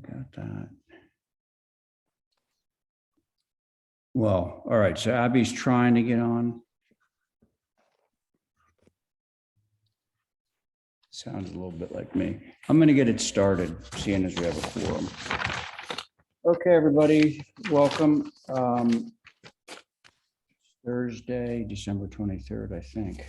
got that. Well, all right, so Abby's trying to get on. Sounds a little bit like me. I'm going to get it started, seeing as we have a quorum. Okay, everybody, welcome. Thursday, December 23rd, I think.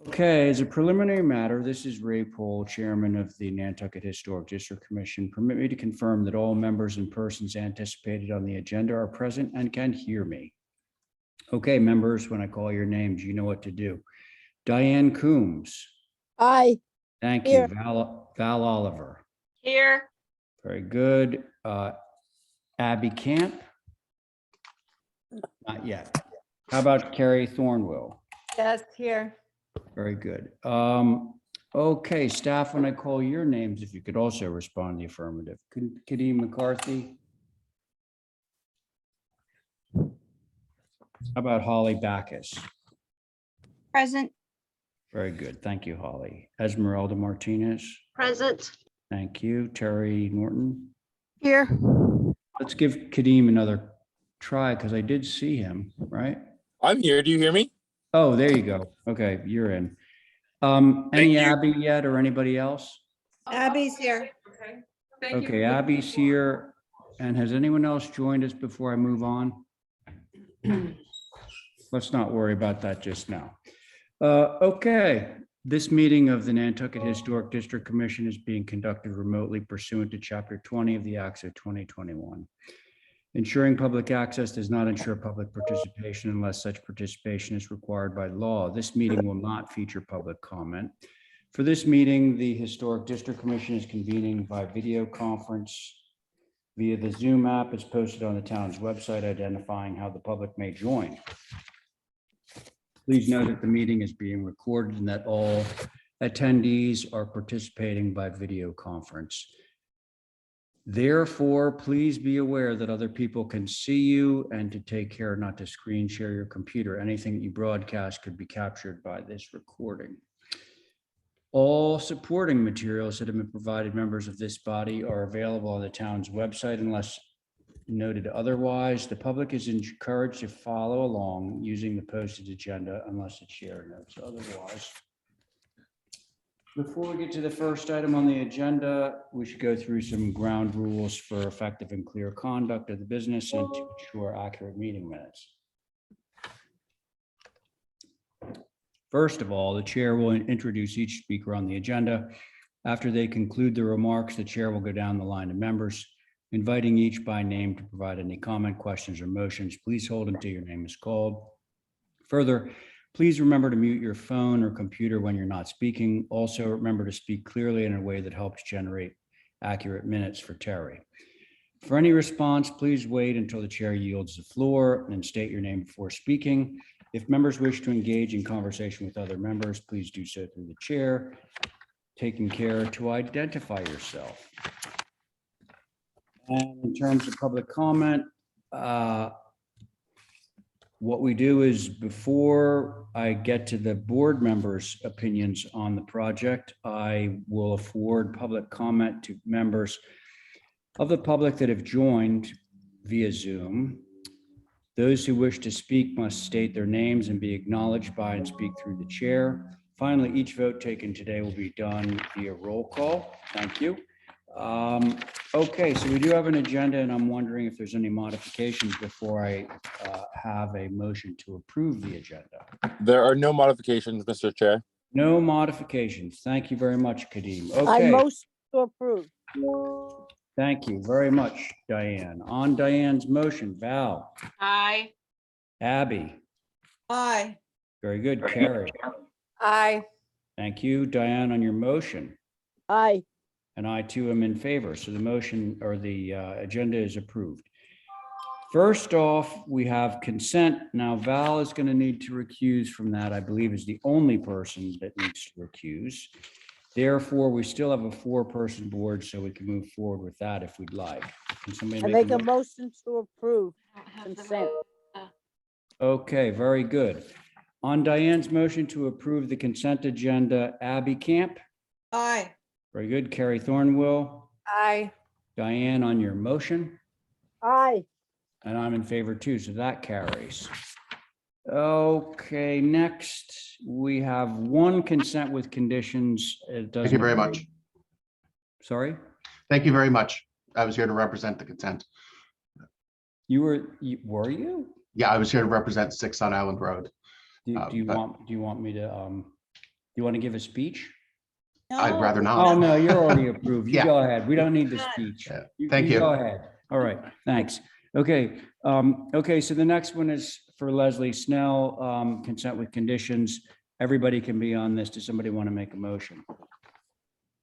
Okay, as a preliminary matter, this is Ray Pohl, Chairman of the Nantucket Historic District Commission. Permit me to confirm that all members and persons anticipated on the agenda are present and can hear me. Okay, members, when I call your names, you know what to do. Diane Coombs. Aye. Thank Here. you. Val Oliver. Here. Very good. Abby Camp? Not yet. How about Carrie Thornwell? Yes, here. Very good. Okay, staff, when I call your names, if you could also respond in the affirmative. Kadeem McCarthy? How about Holly Backus? Present. Very good. Thank you, Holly. Esmeralda Martinez? Present. Thank you. Terry Norton? Here. Let's give Kadeem another try because I did see him, right? I'm here. Do you hear me? Oh, there you go. Okay, you're in. Any Abby yet or anybody else? Abby's here. Okay, Abby's here. And has anyone else joined us before I move on? Let's not worry about that just now. Okay, this meeting of the Nantucket Historic District Commission is being conducted remotely pursuant to Chapter 20 of the Acts of 2021. Ensuring public access does not ensure public participation unless such participation is required by law. This meeting will not feature public comment. For this meeting, the Historic District Commission is convening by video conference via the Zoom app. It's posted on the town's website identifying how the public may join. Please note that the meeting is being recorded and that all attendees are participating by video conference. Therefore, please be aware that other people can see you and to take care not to screen share your computer. Anything that you broadcast could be captured by this recording. All supporting materials that have been provided members of this body are available on the town's website unless noted otherwise. The public is encouraged to follow along using the posted agenda unless the chair notes otherwise. Before we get to the first item on the agenda, we should go through some ground rules for effective and clear conduct of the business and to ensure accurate meeting minutes. First of all, the chair will introduce each speaker on the agenda. After they conclude their remarks, the chair will go down the line of members, inviting each by name to provide any comment, questions, or motions. Please hold until your name is called. Further, please remember to mute your phone or computer when you're not speaking. Also, remember to speak clearly in a way that helps generate accurate minutes for Terry. For any response, please wait until the chair yields the floor and state your name before speaking. If members wish to engage in conversation with other members, please do so through the chair, taking care to identify yourself. And in terms of public comment, what we do is before I get to the board members' opinions on the project, I will afford public comment to members of the public that have joined via Zoom. Those who wish to speak must state their names and be acknowledged by and speak through the chair. Finally, each vote taken today will be done via roll call. Thank you. Okay, so we do have an agenda and I'm wondering if there's any modifications before I have a motion to approve the agenda. There are no modifications, Mr. Chair. No modifications. Thank you very much, Kadeem. I Okay, motion to approve. thank you very much, Diane. On Diane's motion, Val, Aye. Abby, Aye. very good, Carrie. Aye. Thank you, Diane, on your motion. Aye. And I too am in favor. So the motion or the agenda is approved. First off, we have consent. Now Val is going to need to recuse from that. I believe is the only person that needs to recuse. Therefore, we still have a 4-person board, so we can move forward with that if we'd like. Can somebody I make a motion to approve consent. Okay, very good. On Diane's motion to approve the consent agenda, Abby Camp, Aye. Very good. Carrie Thornwell, Aye. Diane on your motion, Aye. and I'm in favor too, so that carries. Okay, next, we have one consent with conditions. It doesn't. Thank you very much. Sorry, Thank you very much. I was here to represent the consent. were you? Yeah, I was here to represent 6 on Island Road. Do you but- want me to, do you want to give a speech? I'd rather Oh, not. no, you're already approved. You Yeah. go ahead. We don't need the speech. Yeah. Thank you. Go ahead. All right, thanks. Okay, okay, so the next one is for Leslie Snell, consent with conditions. Everybody can be on this. Does somebody want to make a motion?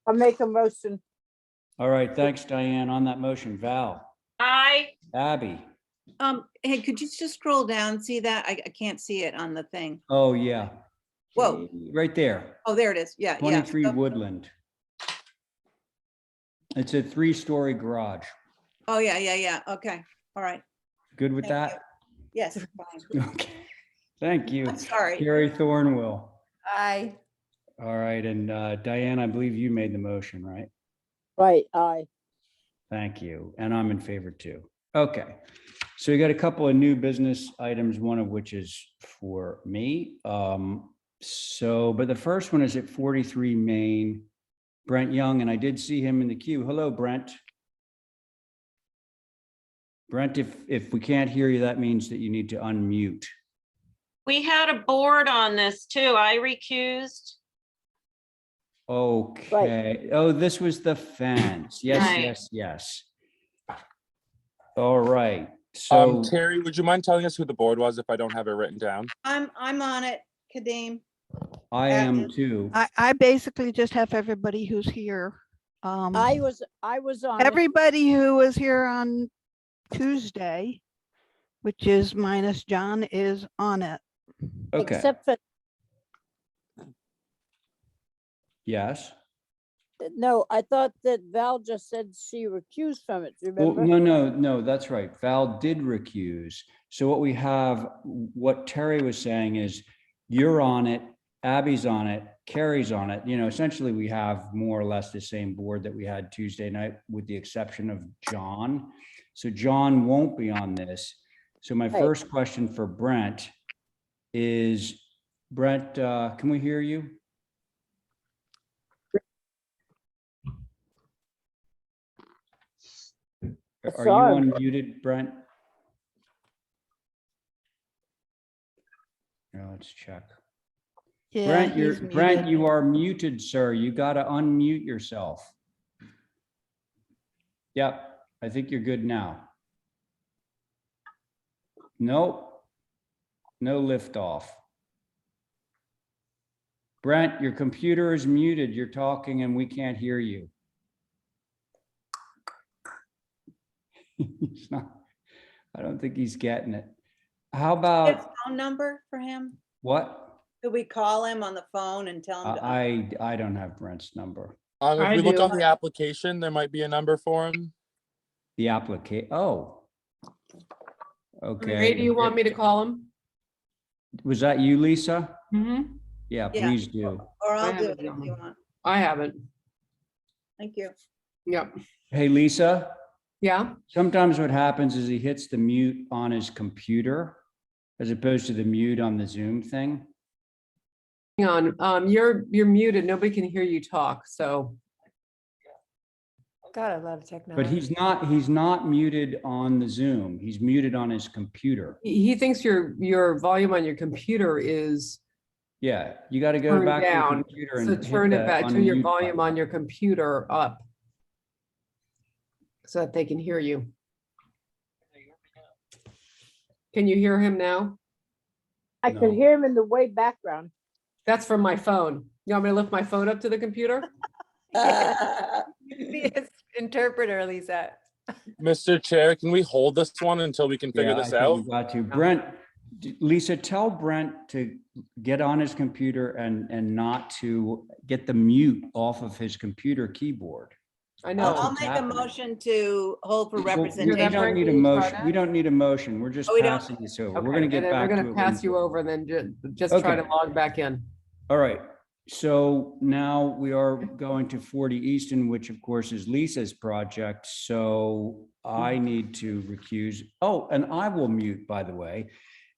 I'll make a motion. All right, thanks, Diane. On that motion, Val, Aye. Abby. Hey, could you just scroll down, see that? I can't see it on the thing. Oh, yeah. Whoa. Right there, Oh, there it is. Yeah, yeah. 23 Oh, Woodland. It's a 3-story garage. Oh, yeah, yeah, yeah. Okay. All right. Good with Thank that? Yes. fine. Okay, thank you. I'm sorry. Carrie Thornwell. Aye. All right, and Diane, I believe you made the motion, right? Right, aye. Thank you, and I'm in favor too. Okay, so we got a couple of new business items, one of which is for me. But the first one is at 43 Main, Brent Young, and I did see him in the queue. Hello, Brent. Brent, if we can't hear you, that means that you need to unmute. We had a board on this too. I recused. Okay. Oh, this was the fence. Yes, Right. yes, yes. All right. So Terry, would you mind telling us who the board was if I don't have it written down? I'm on it, Kadeem. I am too. I basically just have everybody who's here. I was on it. Everybody who was here on Tuesday, which is minus John, is on it. Okay. Except for, Yes. no, I thought that Val just said she recused from it, Well, remember? no, that's right. Val did recuse. So what we have, what Terry was saying is you're on it, Abby's on it, Carrie's on it. You know, essentially we have more or less the same board that we had Tuesday night with the exception of John. So John won't be on this. So my Right. first question for Brent is, Brent, can we hear you? Are you saw him. unmuted, Brent? Now let's check. Yeah, Brent, he's Brent, muted. you are muted, sir. You got to unmute yourself. Yep, I think you're good now. Nope. No lift off. Brent, your computer is muted. You're talking and we can't hear you. He's not, I don't think he's getting it. How His about phone number for him? what? Could we call him on the phone and tell him? to- I don't have Brent's number. If I we look do. on the application, there might be a number for him. The oh. Okay. Ray, do you want me to call him? Was that you, Lisa? Mm-hmm. Yeah, Yeah. please do. Or I I'll do have it it if on. you want. I haven't. Thank you. Yep. Hey, Lisa, Yeah. sometimes what happens is he hits the mute on his computer as opposed to the mute on the Zoom thing. Hang on. You're muted. Nobody can hear you talk. So God, I love But technology. he's not muted on the Zoom. He's muted on his computer. he thinks your volume on your computer is Yeah, you got to go turned back to your down. computer So and hit turn it the back, turn your unmute volume button. on your computer up so that they can hear you. Can you hear him now? I No. could hear him in the way background. That's from my phone. You want me to lift my phone up to the computer? His interpreter, Lisa. Mr. Chair, can we hold this one until we can figure Yeah, this I out? think we got to. Brent, Lisa, tell Brent to get on his computer and not to get the mute off of his computer keyboard. I I'll know. what's make a happening. motion to hold for Well, representation. We don't need a Can you try motion. that? We don't need a motion. We're just Oh, we don't? passing this over. Okay, We're gonna and get then back We're to gonna it. pass when- you over and then just try to Okay. log back in. All right. So now we are going to 40 Easton, which of course is Lisa's project. So I need to recuse. Oh, and I will mute, by the way.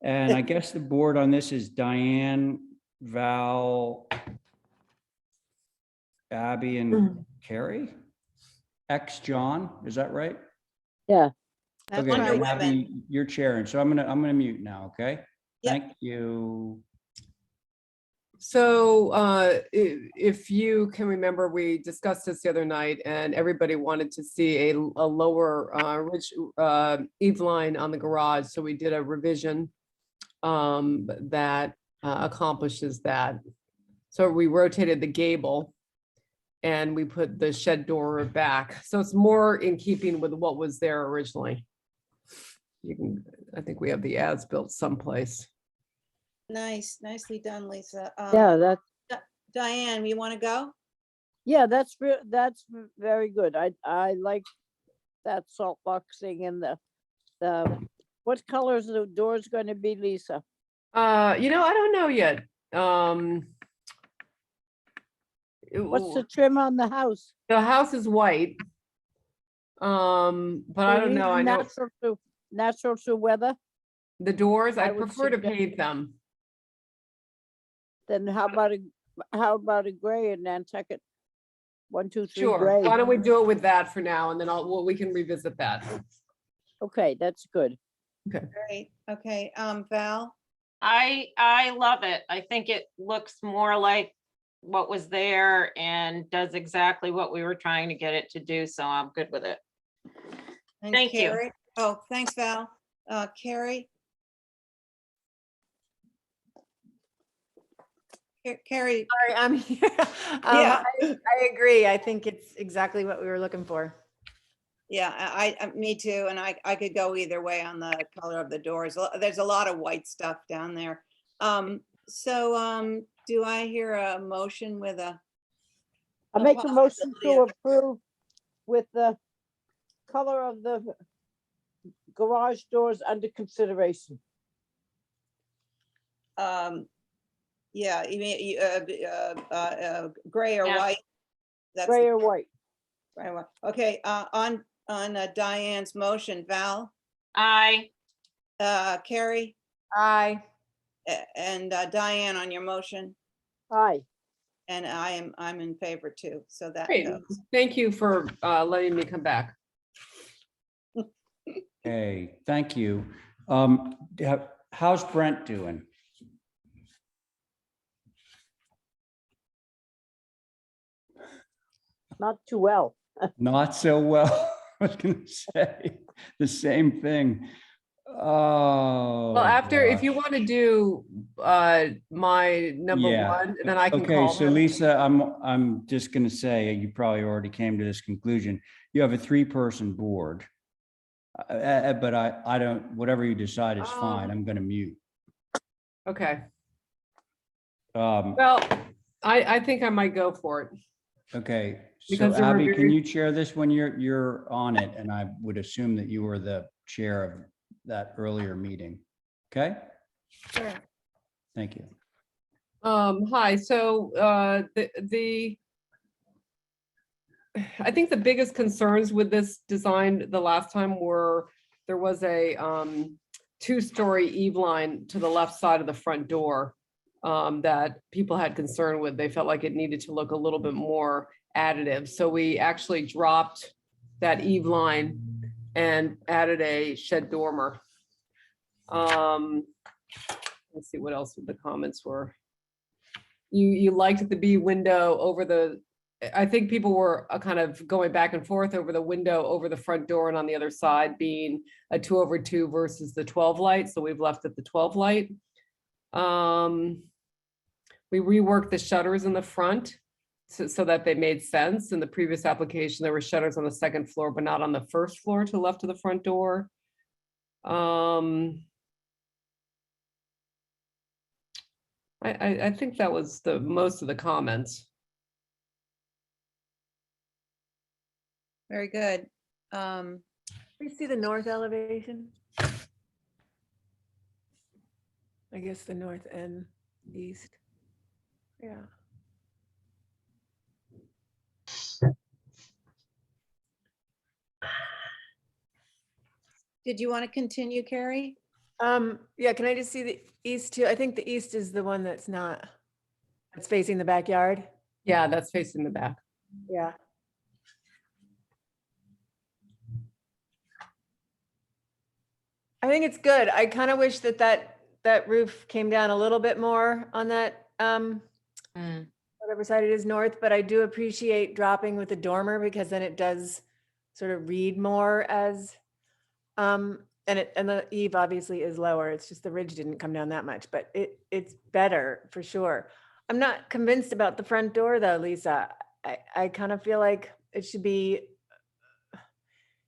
And I guess the board on this is Diane, Val, Abby, and Carrie? John, is that right? Yeah. That's Okay, Wonder right. Woman. Abby, you're chairing, so I'm gonna mute now, okay? Yep. Thank you. So if you can remember, we discussed this the other night and everybody wanted to see a lower ridge eave line on the garage. So we did a revision that accomplishes that. So we rotated the gable and we put the shed door back. So it's more in keeping with what was there originally. You can, I think we have the as built someplace. Nice, nicely done, Lisa. Yeah, that's, Diane, you want to go? yeah, that's very good. I like that salt boxing and the, what color is the doors going to be, Lisa? I don't know yet. What's the trim on the house? The house is white. But I don't know. I know Natural to weather, the doors, I I would prefer to suggest- paint them. then how about a gray and Nantucket? 1, 2, 3 Sure. gray. Why don't we do it with that for now and then we can revisit that. Okay, that's good. Great. Okay, Val? I love it. I think it looks more like what was there and does exactly what we were trying to get it to do. So I'm good with it. And Thank you. Carrie? Oh, thanks, Val. Carrie? Carrie, Sorry, I'm here. Yeah. I agree. I think it's exactly what we were looking for. yeah, me too, and I could go either way on the color of the doors. There's a lot of white stuff down there. Do I hear a motion with a? I make a motion to approve with the color of the garage doors under consideration. Yeah, you mean, gray or Yeah. white? That's Gray or white? gray or white. Okay, on Diane's motion, Val, I, Carrie, Aye. and Diane on your motion, Aye. and I'm in favor too, so that Great. goes. Thank you for letting me come back. Hey, thank you. How's Brent doing? Not too well. Not so well. I was gonna say the same thing. Oh. Well, after, if you gosh. want to do my number Yeah. one, then I can Okay, call so him. Lisa, I'm just gonna say, you probably already came to this conclusion. You have a 3-person board. But I don't, whatever you decide is fine. I'm gonna mute. Okay. Um, Well, I think I might go for it. okay, so Because there were Abby, can very- you chair this when you're on it? And I would assume that you were the chair of that earlier meeting. Okay, Sure. thank you. Hi, so I think the biggest concerns with this design the last time were there was a 2-story eave line to the left side of the front door that people had concern with. They felt like it needed to look a little bit more additive. So we actually dropped that eave line and added a shed dormer. Let's see what else the comments were. You liked the B window over the, I think people were kind of going back and forth over the window over the front door and on the other side being a 2/2 versus the 12 light. So we've left it the 12 light. We reworked the shutters in the front so that they made sense. In the previous application, there were shutters on the second floor, but not on the first floor to the left of the front door. I think that was the most of the comments. Very good. We see the north elevation. I guess the north and east. Yeah. Did you want to continue, Carrie? Yeah, can I just see the east too? I think the east is the one that's not, it's facing the backyard. Yeah, that's facing the back. Yeah. I think it's good. I kind of wish that roof came down a little bit more on that, Mm. whatever side it is north, but I do appreciate dropping with the dormer because then it does sort of read more as, and the eave obviously is lower. It's just the ridge didn't come down that much, but it's better for sure. I'm not convinced about the front door though, Lisa. I kind of feel like it should be,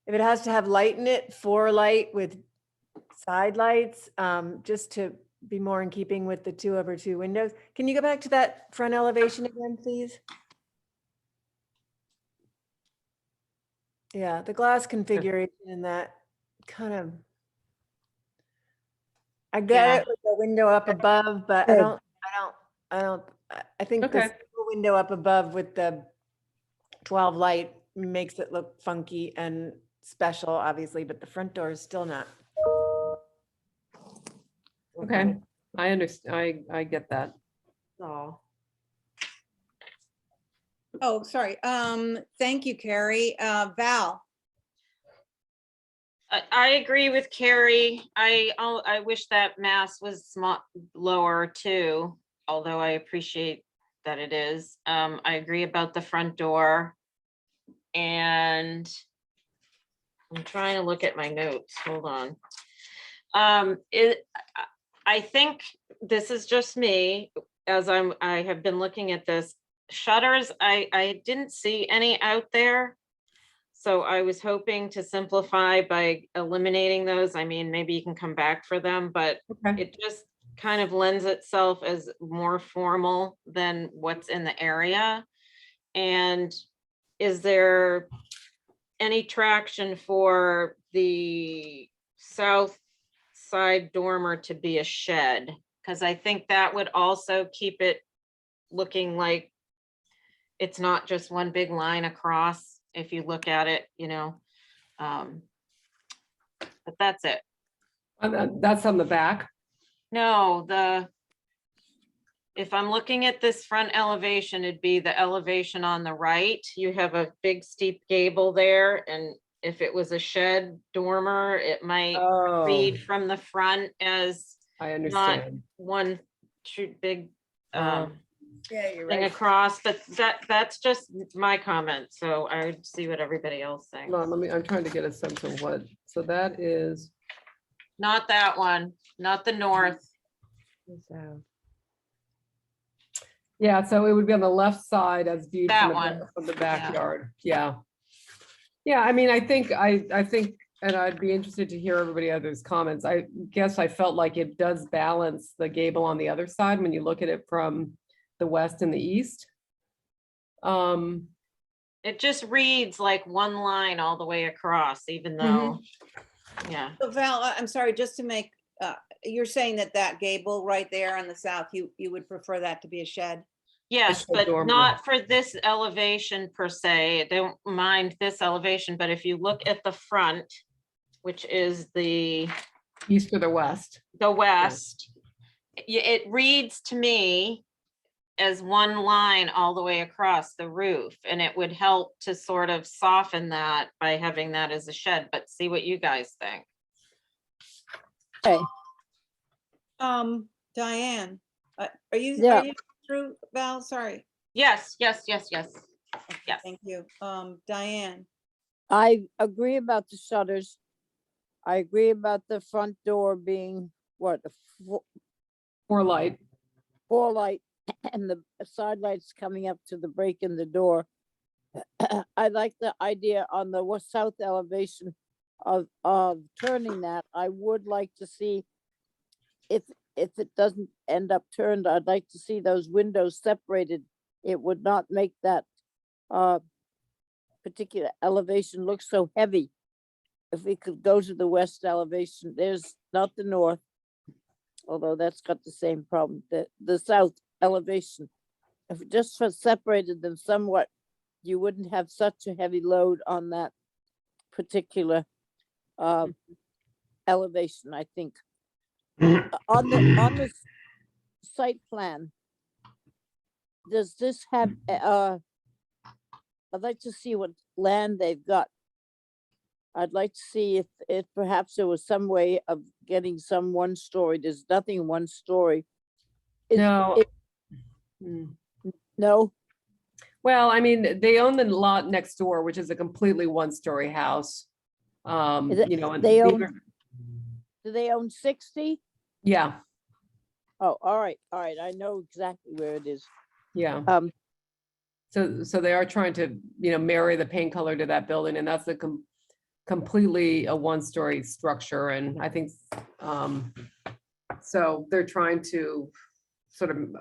if it has to have light in it, 4 light with side lights, just to be more in keeping with the 2/2 windows. Can you go back to that front elevation again, please? Yeah, the glass configuration in that kind of, I Yeah. get it with the window up above, but Good. I think the Okay. single window up above with the 12 light makes it look funky and special, obviously, but the front door is still not. Okay, I understand. I get that. So, Oh, sorry. Thank you, Carrie. Val? I agree with Carrie. I wish that mass was lower too, although I appreciate that it is. I agree about the front door. And I'm trying to look at my notes. Hold on. I think this is just me, as I have been looking at this. Shutters, I didn't see any out there. So I was hoping to simplify by eliminating those. I mean, maybe you can come back for them, but Okay. it just kind of lends itself as more formal than what's in the area. And is there any traction for the south side dormer to be a shed? Because I think that would also keep it looking like it's not just one big line across, if you look at it, you know. But that's it. That's on the back. No, if I'm looking at this front elevation, it'd be the elevation on the right. You have a big steep gable there, and if it was a shed dormer, it might Oh, read from the front as I not understand. one big Oh. yeah, you're thing right. across, but that's just my comment. So I would see what everybody else thinks. Hold on, I'm trying to get a sense of what, so that is. Not that one, not the north. Yeah, so it would be on the left side as viewed That from the, one. from the backyard. Yeah. Yeah, I mean, I think, and I'd be interested to hear everybody else's comments. I guess I felt like it does balance the gable on the other side when you look at it from the west and the east. It just reads like one line all the way across, even though, yeah. So Val, I'm sorry, just to make, you're saying that gable right there on the south, you would prefer that to be a shed? Yes, shed but dormer. not for this elevation per se. I don't mind this elevation, but if you look at the front, which is the East or the west. west, it reads to me as one line all the way across the roof, and it would help to sort of soften that by having that as a shed, but see what you guys think. Okay, Diane, are you through, Val? Sorry. Yes. Yes. Thank you. Diane, I agree about the shutters. I agree about the front door being what, Or light. 4 light and the side lights coming up to the break in the door. I like the idea on the south elevation of turning that. I would like to see if it doesn't end up turned, I'd like to see those windows separated. It would not make that particular elevation look so heavy. If we could go to the west elevation, there's not the north, although that's got the same problem, the south elevation. If we just separated them somewhat, you wouldn't have such a heavy load on that particular elevation, I think. On the site plan, does this have, I'd like to see what land they've got. I'd like to see if perhaps there was some way of getting some one story. There's nothing one story. Is No. it- Hmm. No, Well, I mean, they own the lot next door, which is a completely one-story house. Is it- You know, and they the own- other- do they own 60? yeah, Oh, all right, I know exactly where it is. yeah. Um, So they are trying to, you know, marry the paint color to that building, and that's a completely a one-story structure, and I think, so they're trying to sort of,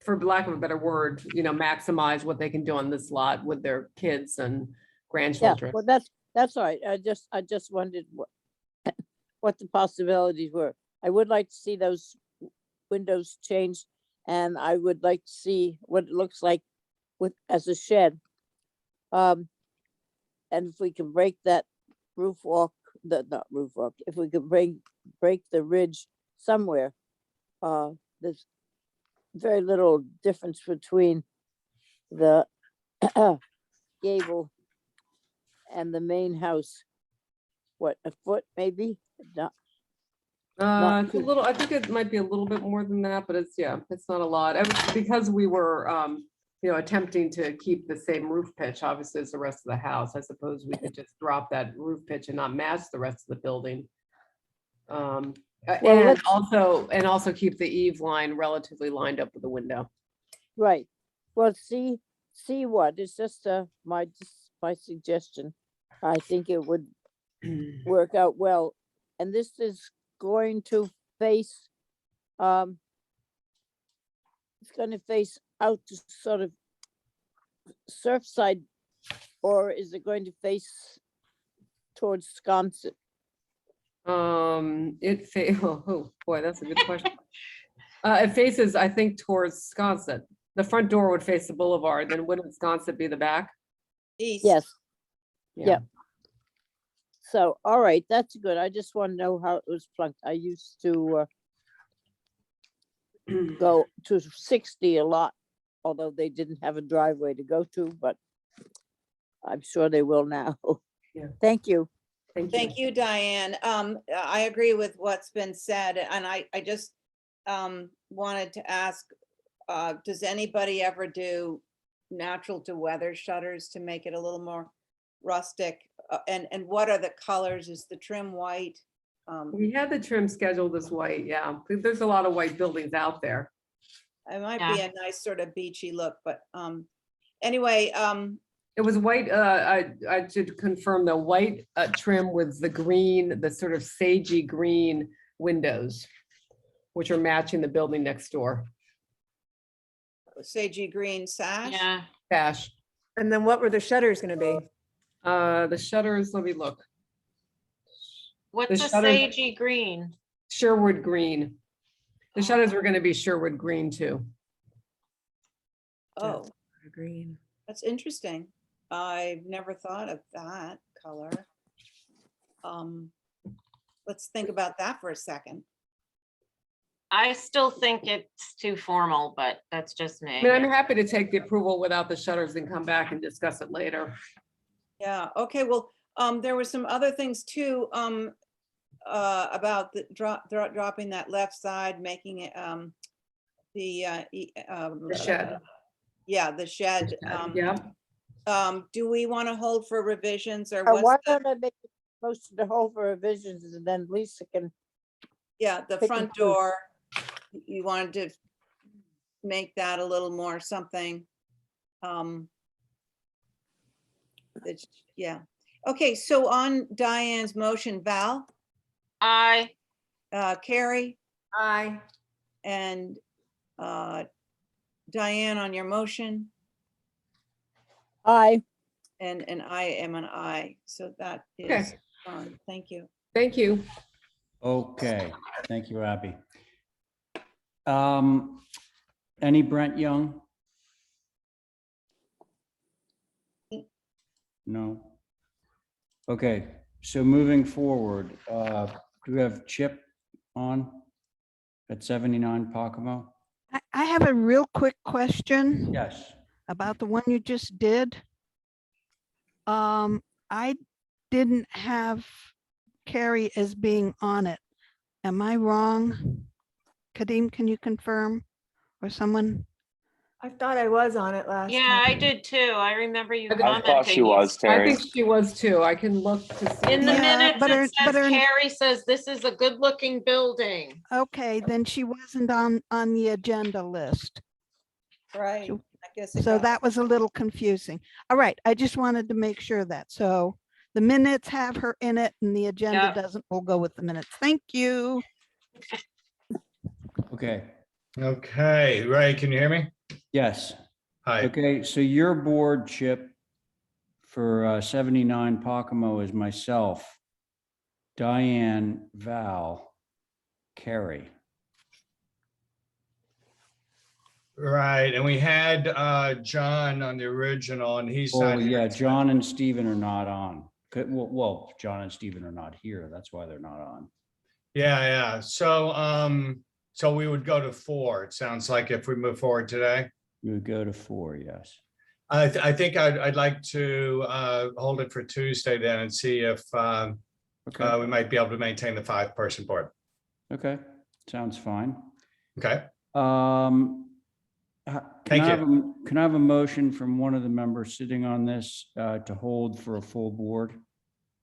for lack of a better word, you know, maximize what they can do on this lot with their kids and yeah, grandchildren. well, that's all right. I just wondered what the possibilities were. I would like to see those windows changed, and I would like to see what it looks like as a shed. And if we can break that roof walk, not roof walk, if we could break the ridge somewhere, there's very little difference between the gable and the main house. What, a foot maybe? Not, It's a too- little, I think it might be a little bit more than that, but it's, yeah, it's not a lot. Because we were, you know, attempting to keep the same roof pitch, obviously, as the rest of the house. I suppose we could just drop that roof pitch and not match the rest of the building. Well, And let's- also keep the eave line relatively lined up with the window. right. Well, see what, it's just my suggestion. I think it would work out well. And this is going to face, it's gonna face out to sort of Surfside, or is it going to face towards Sconset? Oh boy, that's a good question. It faces, I think, towards Sconset. The front door would face the boulevard, then wouldn't Sconset be the back? East. Yes, Yeah. Yep. so, all right, that's good. I just want to know how it was plunked. I used to go to 60 a lot, although they didn't have a driveway to go to, but I'm sure they will now. Yeah. Thank you. Thank you, Diane. I agree with what's been said, and I just wanted to ask, does anybody ever do natural to weather shutters to make it a little more rustic? And what are the colors? Is the trim white? We had the trim scheduled as white, yeah. There's a lot of white buildings out there. It might be a nice sort of beachy look, but anyway, It was white, I should confirm the white trim with the green, the sort of sagey green windows, which are matching the building next door. sagey green sash. Yeah, Dash. And then what were the shutters gonna be? The shutters, let me look. what's The a shutters- sagey green? Sherwood green. The shutters were gonna be Sherwood green too. Oh, Green. that's interesting. I've never thought of that color. Let's think about that for a second. I still think it's too formal, but that's just me. I mean, I'm happy to take the approval without the shutters and come back and discuss it later. Yeah, okay, well, there were some other things too, about the dropping that left side, making it, The shed. Yeah, the shed. Yeah, Do we want to hold for revisions or Why what's, don't I make a motion to hold for revisions, and then Lisa can, yeah, the pick and front choose. door? You wanted to make that a little more something. Yeah, okay, so on Diane's motion, Val, Carrie, Aye. and Diane on your motion, aye. and I am an aye, so that Okay. is fine, thank you. thank you. Okay, thank you, Abby. Any Brent Young? No. Okay, so moving forward, Do we have Chip on at 79 Pocomo? I have a real quick question Yes. about the one you just did. I didn't have Carrie as being on it. Am I wrong? Kadeem, can you confirm? Or someone? I thought I was on it last Yeah, I time. did too. I remember you I commenting. I thought she was, I Terry. think she was too. I can look to see. In the if I- Yeah, minutes, but it her- says Carrie says this is a good looking building. Okay, then she wasn't on the agenda list. Right. So- I guess it So got- that was a little confusing. All right, I just wanted to make sure that. So the minutes have her in it and the agenda Yep. doesn't, we'll go with the minutes. Thank you. Okay. Okay, Ray, can you hear me? Yes. Hi. Okay, so your board, Chip, for 79 Pocomo is myself, Diane, Val, Carrie. Right, and we had John on the original and he's Oh, not here. yeah, John and Stephen are not on. Well, John and Stephen are not here. That's why they're not on. Yeah. So we would go to 4. It sounds like if we move forward today. We would go to 4, yes. I think I'd like to hold it for Tuesday then and see if Okay, we might be able to maintain the 5-person board. okay, sounds fine. Okay, Can Thank I have can I have a motion from one of the members sitting on this to hold for a full board?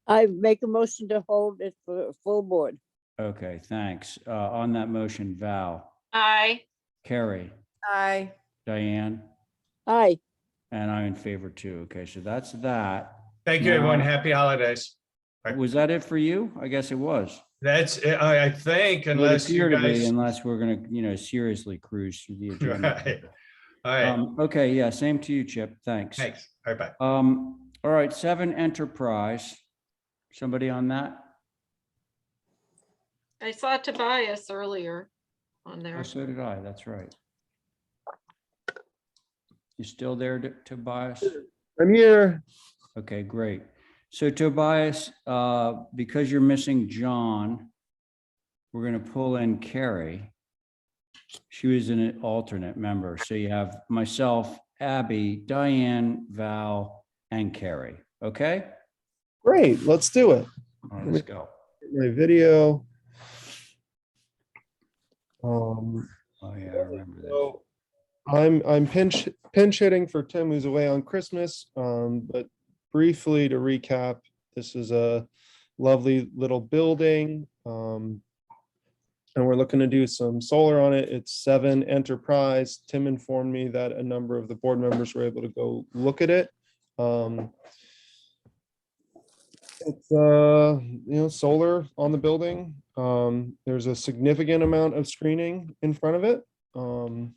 I make a motion to hold it for a full board. Okay, thanks. On that motion, Val, Aye. Carrie, Aye. Diane, Aye. and I'm in favor too. Okay, so that's that. thank you, everyone. Now- Happy holidays. Right. Was that it for you? I guess it was. That's it, I think, It would unless you appear to be, guys. unless we're gonna, seriously cruise through the agenda. Right. All right, Okay, yeah, same to you, Chip. Thanks. thanks. All right, bye. All right, 7 Enterprise. Somebody on that? I saw Tobias earlier on Oh, there. so did I. That's right. You still there, Tobias? I'm here. Okay, great. So Tobias, because you're missing John, we're going to pull in Carrie. She was an alternate member. So you have myself, Abby, Diane, Val, and Carrie. Okay? Great, let's do it. All right, let's go. My video. Oh yeah, I remember this. So I'm pinch hitting for Tim, who's away on Christmas. But briefly to recap, this is a lovely little building. And we're looking to do some solar on it. It's 7 Enterprise. Tim informed me that a number of the board members were able to go look at it. It's solar on the building. There's a significant amount of screening in front of it. And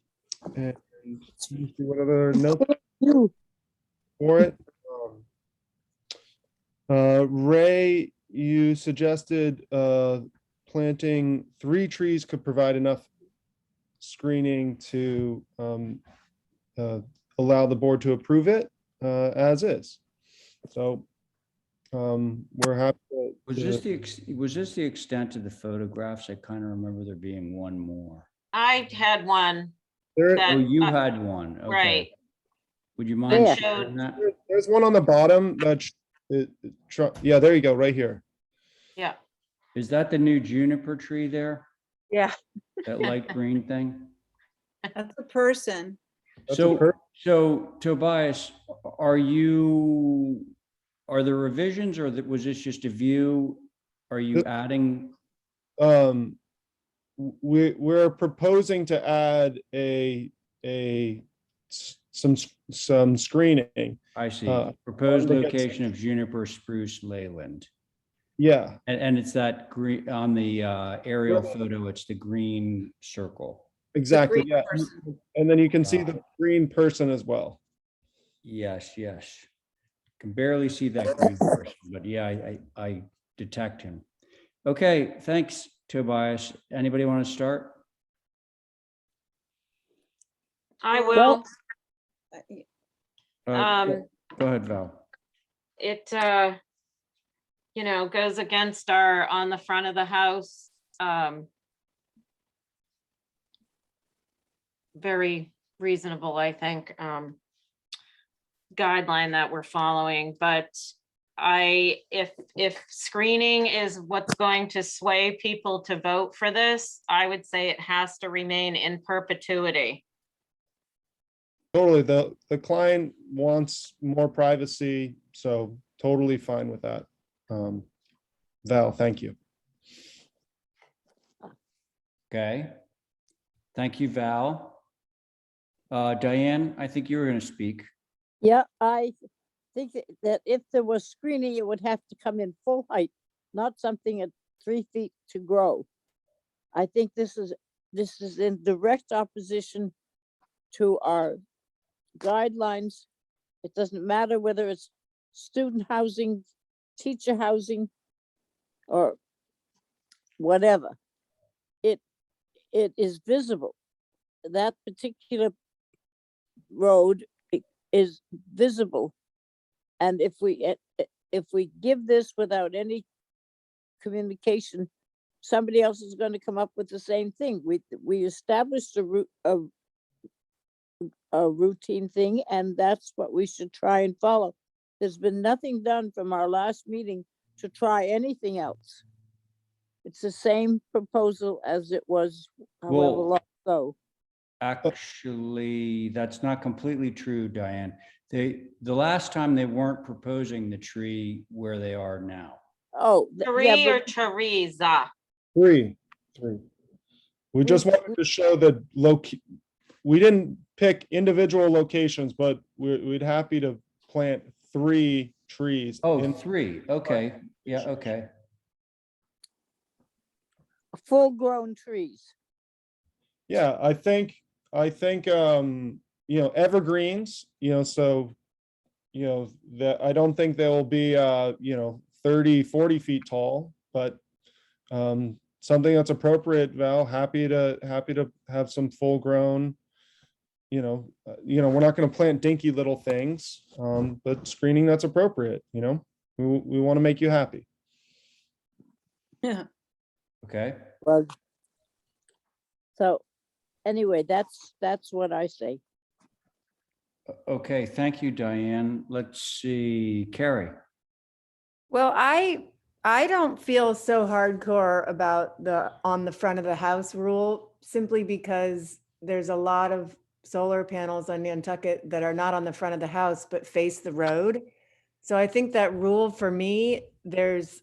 let me see what other notes for it. Ray, you suggested planting 3 trees could provide enough screening to allow the board to approve it as is. So we're happy. Was this the extent of the photographs? I kind of remember there being one more. I had one. There, That- Oh, you had one. Okay. Right. Would you mind Yeah. sharing that? there's one on the bottom that, yeah, there you go, right here. Yeah. Is that the new juniper tree there? Yeah. That light green thing? That's a person. That's a So, so Tobias, are there revisions or was this just a view? Are you adding? We're proposing to add some screening. I see. wanted Proposed to get location of juniper spruce leyland. Yeah, And it's that green on the aerial photo, it's the green circle. exactly. green Yeah. person. And then you can see the green person as well. Yes, yes. Can barely see that green person, but yeah, I detect him. Okay, thanks, Tobias. Anybody want to start? I Well- will. Go Um, ahead, Val. it, goes against our on the front of the house. Very reasonable, I think, guideline that we're following, but if screening is what's going to sway people to vote for this, I would say it has to remain in perpetuity. Totally. The client wants more privacy, so totally fine with that. Val, thank you. Okay. Thank you, Val. Diane, I think you were going to speak. Yeah, I think that if there was screening, it would have to come in full height, not something at 3 feet to grow. I think this is in direct opposition to our guidelines. It doesn't matter whether it's student housing, teacher housing, or whatever. It is visible. That particular road is visible. And if we give this without any communication, somebody else is going to come up with the same thing. We established a routine thing, and that's what we should try and follow. There's been nothing done from our last meeting to try anything else. It's the same proposal as it was however Well, long ago. Actually, that's not completely true, Diane. The last time they weren't proposing the tree where they are now. Oh, Tree or Teresa? Three. We just wanted to show that we didn't pick individual locations, but we'd happy to plant 3 trees. Oh, 3. Okay. Yeah, okay. full-grown trees. Yeah, I think evergreens, so that I don't think they'll be 30, 40 feet tall, but something that's appropriate. Val, happy to have some full grown, we're not going to plant dinky little things, but screening that's appropriate. We want to make you happy. Yeah. Okay. Well, so anyway, that's what I say. Okay, thank you, Diane. Let's see, Carrie. Well, I don't feel so hardcore about the on the front of the house rule, simply because there's a lot of solar panels on Nantucket that are not on the front of the house but face the road. So I think that rule, for me, there's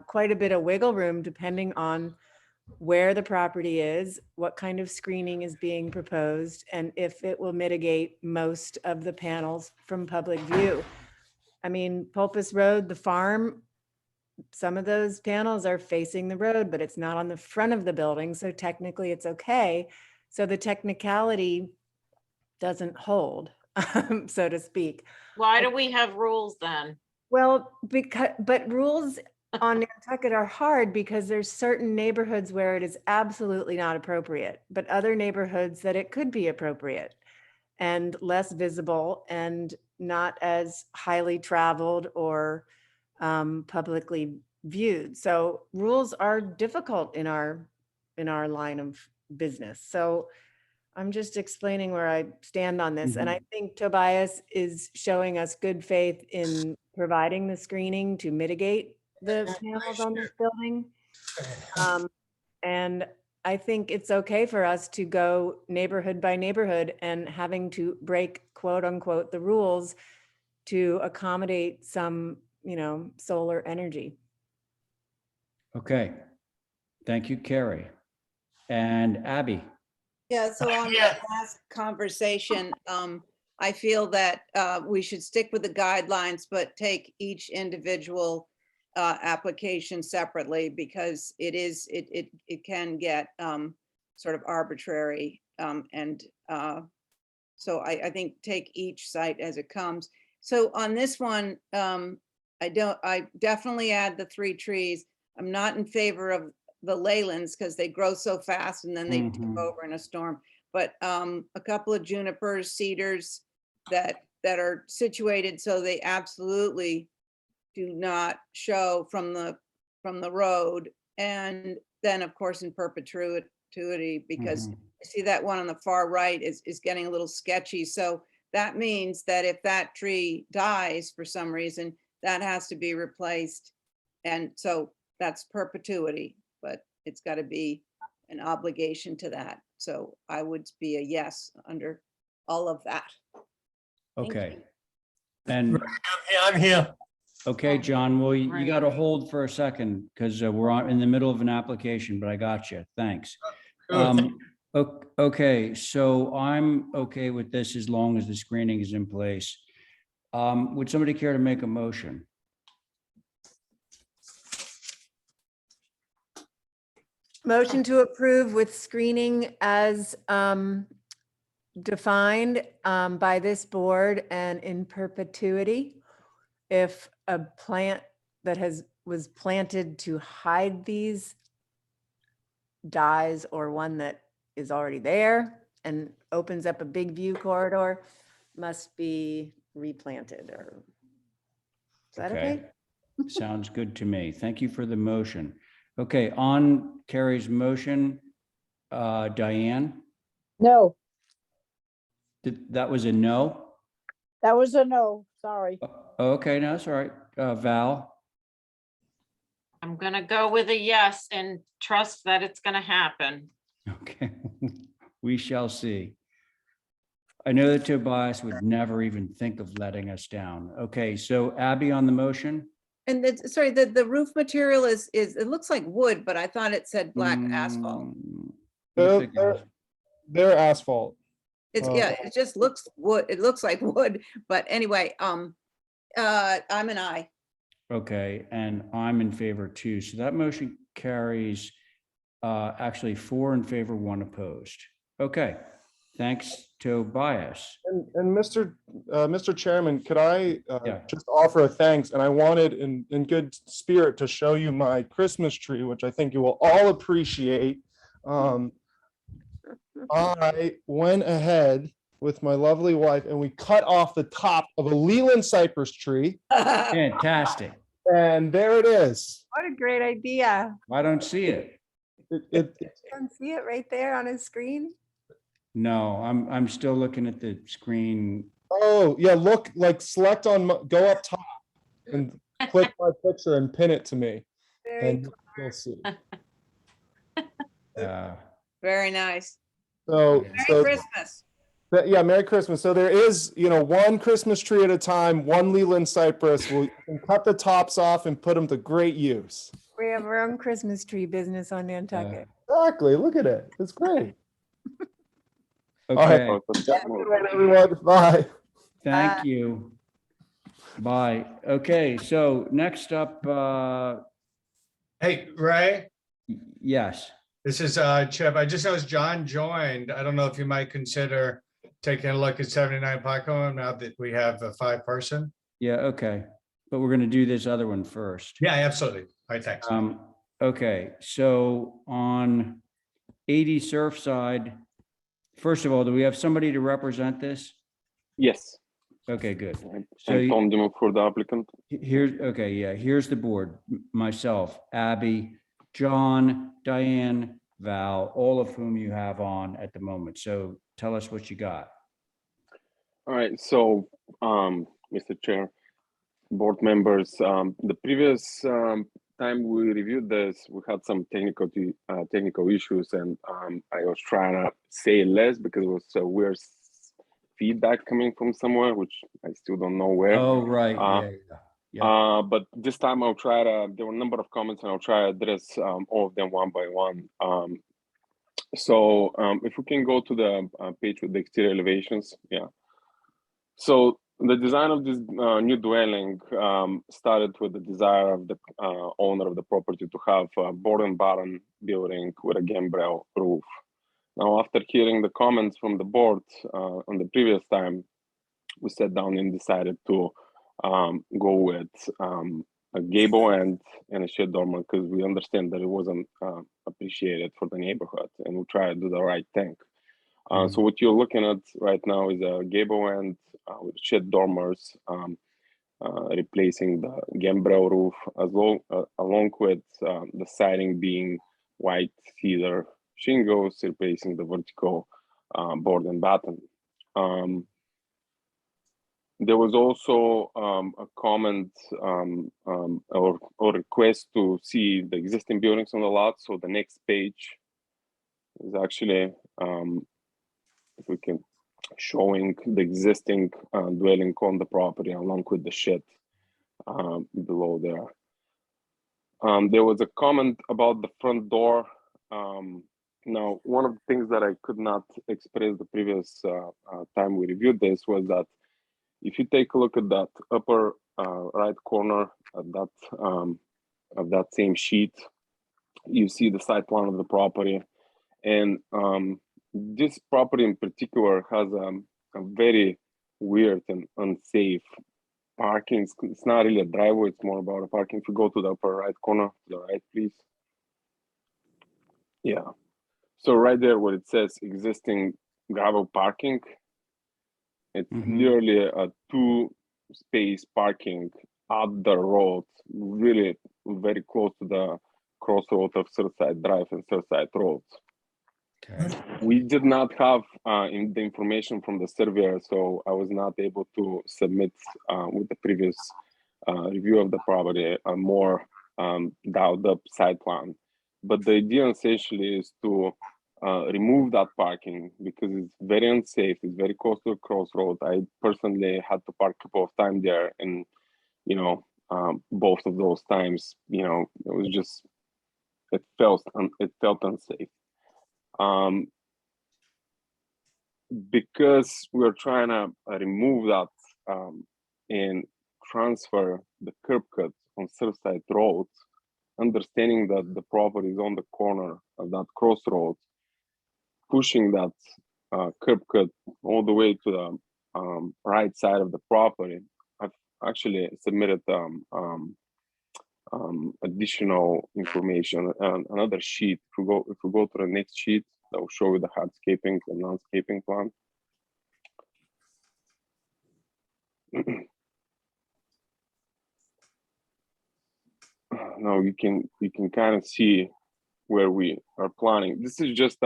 quite a bit of wiggle room depending on where the property is, what kind of screening is being proposed, and if it will mitigate most of the panels from public view. I mean, Pulpus Road, the farm, some of those panels are facing the road, but it's not on the front of the building, so technically it's okay. So the technicality doesn't hold, so to speak. Why do we have rules then? Well, but rules on Nantucket are hard because there's certain neighborhoods where it is absolutely not appropriate, but other neighborhoods that it could be appropriate and less visible and not as highly traveled or publicly viewed. So rules are difficult in our line of business. So I'm just explaining where I stand on this. And I think Tobias is showing us good faith in providing the screening to mitigate the panels on this building. And I think it's okay for us to go neighborhood by neighborhood and having to break, quote unquote, the rules to accommodate some, solar energy. Okay. Thank you, Carrie. And Abby. Yeah, so on that last conversation, I feel that we should stick with the guidelines, but take each individual application separately, because it can get sort of arbitrary. So I think take each site as it comes. So on this one, I definitely add the 3 trees. I'm not in favor of the leylands because they grow so fast and then they tip over in a storm. But a couple of junipers, cedars that are situated so they absolutely do not show from the road. And then, of course, in perpetuity, because Mhm. I see that one on the far right is getting a little sketchy. So that means that if that tree dies for some reason, that has to be replaced. And so that's perpetuity, but it's got to be an obligation to that. So I would be a yes under all of that. Thank Okay. you. And, I'm here. okay, John, well, you Right. got to hold for a second because we're in the middle of an application, but I got you. Thanks. Okay, so I'm okay with this as long as the screening is in place. Would somebody care to make a motion? Motion to approve with screening as defined by this board and in perpetuity. If a plant that was planted to hide these dies, or one that is already there and opens up a big view corridor, must be replanted, or is that okay? Sounds good to me. Thank you for the motion. Okay, on Carrie's motion, Diane, No, that was a no? that was a no, sorry. Okay, no, that's all right. Val, I'm gonna go with a yes and trust that it's gonna happen. okay, we shall see. I know that Tobias would never even think of letting us down. Okay, so Abby on the motion? And that's, sorry, the roof material is, it looks like wood, but I thought it said black asphalt. Looks like They're asphalt. It's, Uh, yeah, it just looks wood. It looks like wood, but anyway, I'm an aye. Okay, and I'm in favor too. So that motion carries actually 4 in favor, 1 opposed. Okay, thanks, Tobias. And Mr. Chairman, could I Yeah. just offer a thanks? And I wanted in good spirit to show you my Christmas tree, which I think you will all appreciate. I went ahead with my lovely wife and we cut off the top of a Leland cypress tree. Fantastic. And there it is. What a great idea. I don't see it. It, Can see it right there on his screen. No, I'm still looking at the screen. oh, yeah, look, like select on, go up top and click my picture and pin it to me. Very And you'll see. Very nice. So, Merry Christmas. Yeah, Merry Christmas. So there is, one Christmas tree at a time, one Leland cypress. We can cut the tops off and put them to great use. We have our own Christmas tree business on Nantucket. Exactly. Look at it. It's great. Okay, Have a good one, everyone. Bye. thank you. Bye. Okay, so next up, Hey, Ray, yes. this is Chip. I just noticed John joined. I don't know if you might consider taking a look at 79 Pacom now that we have a 5-person. Yeah, okay. But we're gonna do this other one first. Yeah, absolutely. All right, thanks. Okay, so on 80 Surfside, first of all, do we have somebody to represent this? Yes, Okay, good. So I'm Tom Dimo for the applicant. here's, okay, yeah, here's the board, myself, Abby, John, Diane, Val, all of whom you have on at the moment. So tell us what you got. All right, so, Mr. Chair, board members, the previous time we reviewed this, we had some technical issues, and I was trying to say less because it was so weird feedback coming from somewhere, which I still don't know where. Oh, right, yeah. But this time I'll try to, there were a number of comments and I'll try to address all of them one by one. So if we can go to the page with the exterior elevations, yeah. So the design of this new dwelling started with the desire of the owner of the property to have a board and batten building with a gambrel roof. Now, after hearing the comments from the board on the previous time, we sat down and decided to go with a gable end and a shed dormer because we understand that it wasn't appreciated for the neighborhood, and we try to do the right thing. So what you're looking at right now is a gable end with shed dormers. replacing the gambrel roof as well, along with the siding being white cedar shingles, replacing the vertical board and batten. There was also a comment or request to see the existing buildings on the lot. So the next page is actually, if we can, showing the existing dwelling on the property along with the shed below there. There was a comment about the front door. Now, one of the things that I could not express the previous time we reviewed this was that if you take a look at that upper right corner of that same sheet, you see the site plan of the property. And this property in particular has a very weird and unsafe parking. It's not really a driveway, it's more about a parking. If you go to the upper right corner, to the right, please. Yeah. So right there where it says existing gravel parking, it's literally a 2-space parking at the road, really very close to the crossroad of Surfside Drive and Surfside Road. Okay. We did not have the information from the surveyor, so I was not able to submit with the previous review of the property a more dialed up site plan. But the idea essentially is to remove that parking because it's very unsafe. It's very close to a crossroad. I personally had to park a couple of times there, and both of those times, it was just it felt unsafe. Because we're trying to remove that and transfer the curb cut on Surfside Road, understanding that the property is on the corner of that crossroad, pushing that curb cut all the way to the right side of the property, I've actually submitted additional information and another sheet. If we go to the next sheet, that will show you the hardscaping and landscaping plan. Now you can kind of see where we are planning. This is just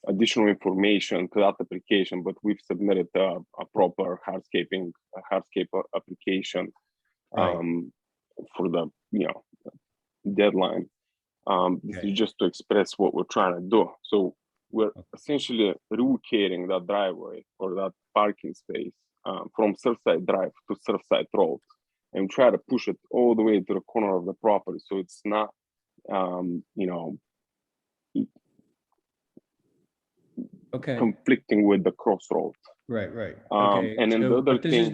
additional information to that application, but we've submitted a proper hardscape application for the deadline. This is just to express what we're trying to do. So we're essentially relocating that driveway or that parking space from Surfside Drive to Surfside Road, and try to push it all the way to the corner of the property, so it's not conflicting with the crossroad. Right. Okay. And then the other but this thing,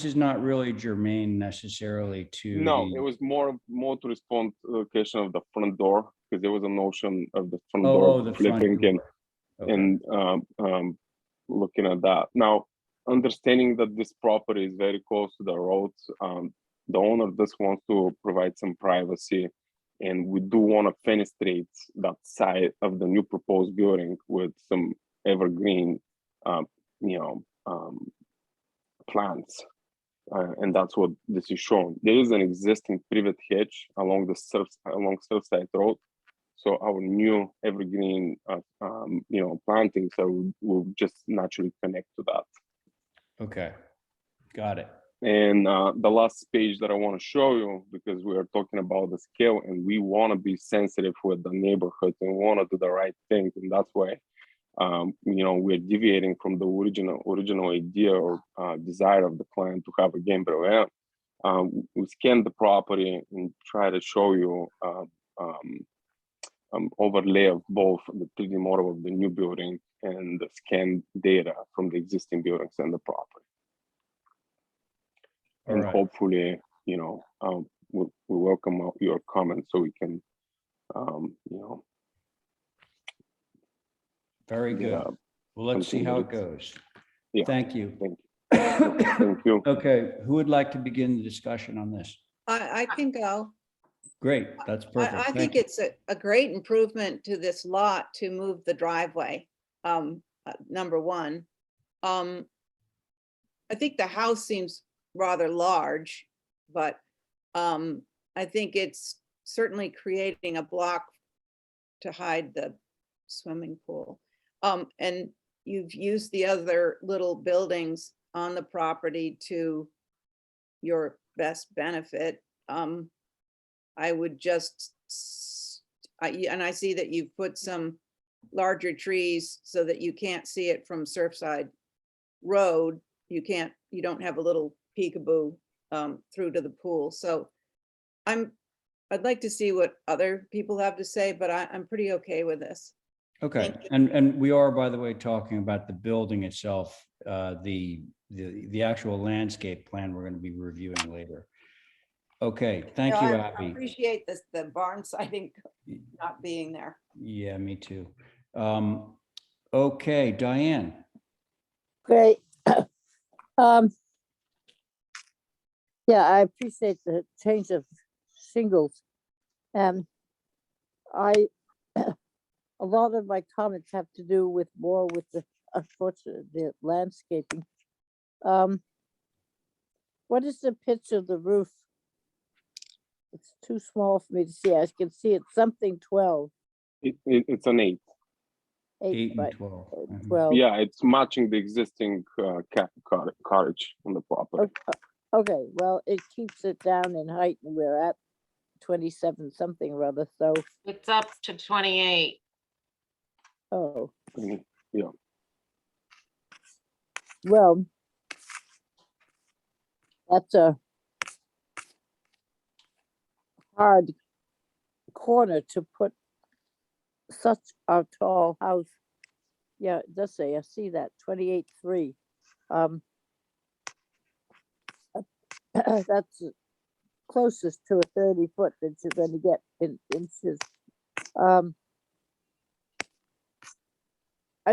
is not really germane necessarily to. no, it was more to respond to the question of the front door, because there was a notion of the front door the front flipping door. and looking at that. Now, understanding that this property is very close to the roads, the owner just wants to provide some privacy, and we do want to fenestrate that side of the new proposed building with some evergreen plants, and that's what this is showing. There is an existing privet hedge along Surfside Road, so our new evergreen plantings will just naturally connect to that. Okay, got it. And the last page that I want to show you, because we are talking about the scale and we want to be sensitive with the neighborhood and want to do the right thing, and that's why we're deviating from the original idea or desire of the client to have a gambrel. We scanned the property and try to show you overlay of both the 3D model of the new building and the scanned data from the existing buildings and the property. And hopefully, we welcome your comments so we can, Very good. Well, let's see how it goes. Yeah. Thank you. Thank you. Okay, who would like to begin the discussion on this? I can go. Great, that's perfect. I Thank think you. it's a great improvement to this lot to move the driveway, number one. I think the house seems rather large, but I think it's certainly creating a block to hide the swimming pool. And you've used the other little buildings on the property to your best benefit. I would just, and I see that you've put some larger trees so that you can't see it from Surfside Road. You don't have a little peekaboo through to the pool. So I'd like to see what other people have to say, but I'm pretty okay with this. Okay, Thank you. and we are, by the way, talking about the building itself, the actual landscape plan we're going to be reviewing later. Okay, thank No, you, I Abby. appreciate this, the barn siding not being there. Yeah, me too. Okay, Diane. Great. Yeah, I appreciate the change of shingles. A lot of my comments have to do with more with the, unfortunately, the landscaping. What is the pitch of the roof? It's too small for me to see. I can see it's something 12, It's an 8. 8 by and 12. Mhm. 12. Yeah, it's matching the existing cottage on the property. Okay, well, it keeps it down in height and we're at 27 something or other, so, It's up to 28. oh, Mhm. Yeah. well, that's a hard corner to put such a tall house. Yeah, it does say, I see that, 28.3. That's closest to a 30 foot that you're gonna get in inches. I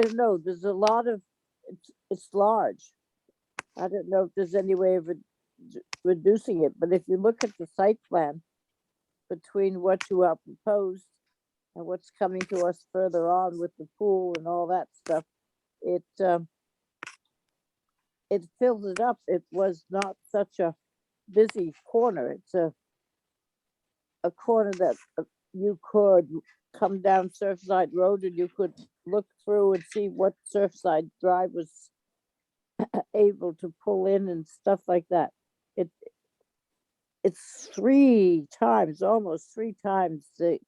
don't know, there's a lot of, it's large. I don't know if there's any way of reducing it, but if you look at the site plan between what you are proposed and what's coming to us further on with the pool and all that stuff, it fills it up. It was not such a busy corner. It's a corner that you could come down Surfside Road and you could look through and see what Surfside Drive was able to pull in and stuff like that. It's 3 times, almost 3 times the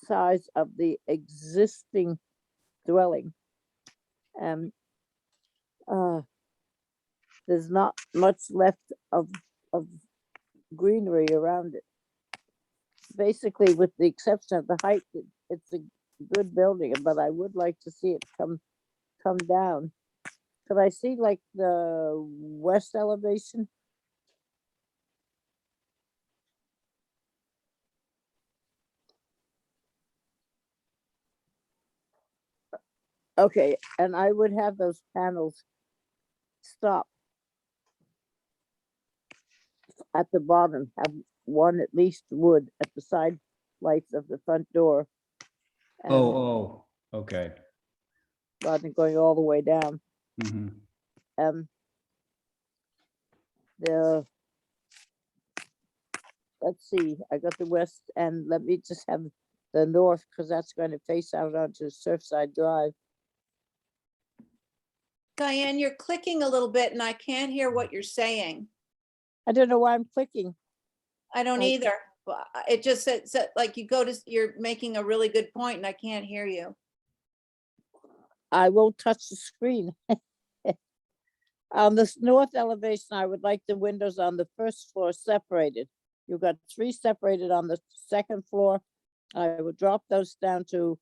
size of the existing dwelling. And there's not much left of greenery around it. Basically, with the exception of the height, it's a good building, but I would like to see it come down. Could I see like the west elevation? Okay, and I would have those panels stop at the bottom, have one at least wood at the side lights of the front door. and Oh, okay. Rather than going all the way down. Mhm. Let's see, I got the west and let me just have the north, because that's going to face out onto Surfside Drive. Diane, you're clicking a little bit and I can't hear what you're saying. I don't know why I'm clicking. I don't I- either. But it just said like you're making a really good point and I can't hear you. I won't touch the screen. On this north elevation, I would like the windows on the first floor separated. You've got 3 separated on the second floor. I would drop those down to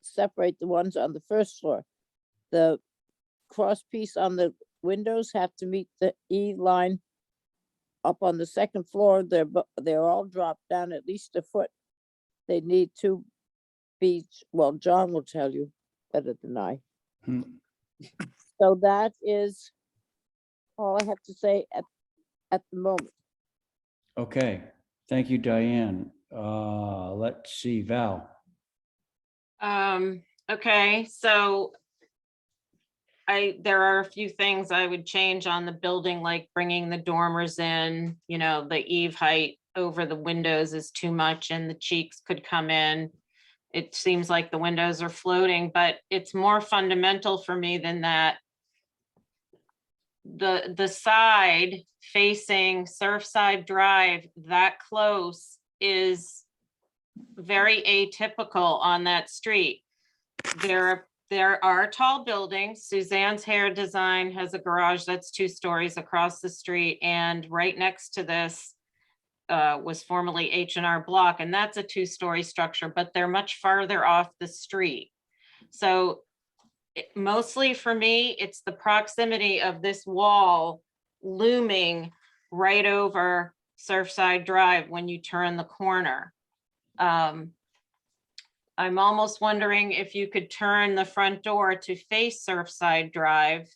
separate the ones on the first floor. The cross piece on the windows have to meet the E line up on the second floor. They're all dropped down at least a foot. They need to be, well, John will tell you better than I. Hmm. So that is all I have to say at the moment. Okay, thank you, Diane. Let's see, Val. Okay, so there are a few things I would change on the building, like bringing the dormers in, you know, the eave height over the windows is too much and the cheeks could come in. It seems like the windows are floating, but it's more fundamental for me than that. The side facing Surfside Drive that close is very atypical on that street. There are tall buildings. Suzanne's Hair Design has a garage that's 2 stories across the street, and right next to this was formerly H&R Block, and that's a 2-story structure, but they're much farther off the street. So mostly for me, it's the proximity of this wall looming right over Surfside Drive when you turn the corner. I'm almost wondering if you could turn the front door to face Surfside Drive,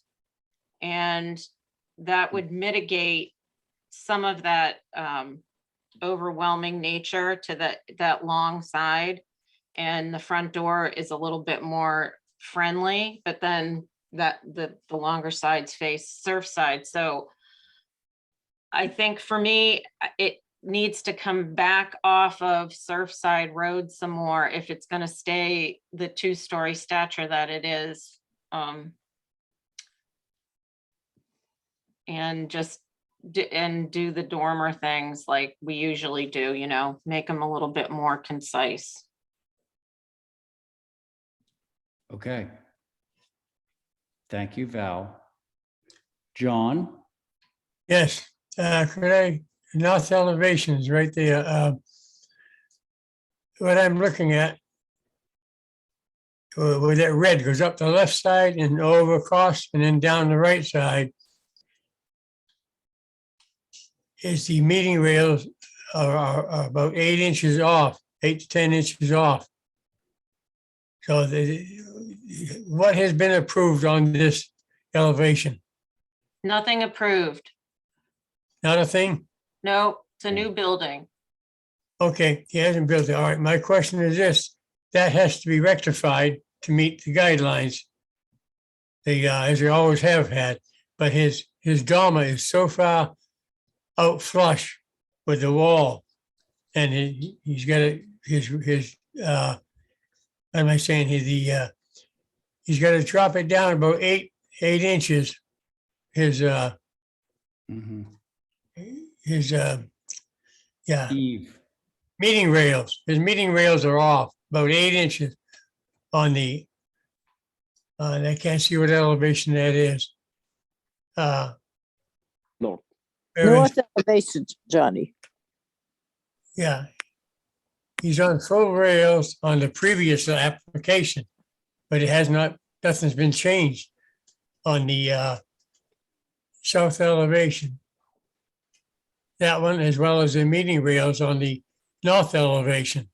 and that would mitigate some of that overwhelming nature to that long side. And the front door is a little bit more friendly, but then the longer sides face Surfside. So I think for me, it needs to come back off of Surfside Road some more if it's going to stay the 2-story stature that it is. And just do the dormer things like we usually do, you know, make them a little bit more concise. Okay. Thank you, Val. John? Yes, could I, north elevations right there, what I'm looking at, where that red goes up the left side and over across and then down the right side, is the meeting rails are about 8 inches off, 8 to 10 inches off. So what has been approved on this elevation? Nothing approved. Not a thing? No, it's a new building. Okay, he hasn't built it. All right, my question is this, that has to be rectified to meet the guidelines. As we always have had, but his dormer is so far out flush with the wall. And he's got what am I saying here? He's got to drop it down about eight inches. His Eve. meeting rails. His meeting rails are off about 8 inches on the. I can't see what elevation that is. No. North elevation, Johnny. Yeah. He's on full rails on the previous application, but it has not, nothing's been changed on the south elevation. That one, as well as the meeting rails on the north elevation.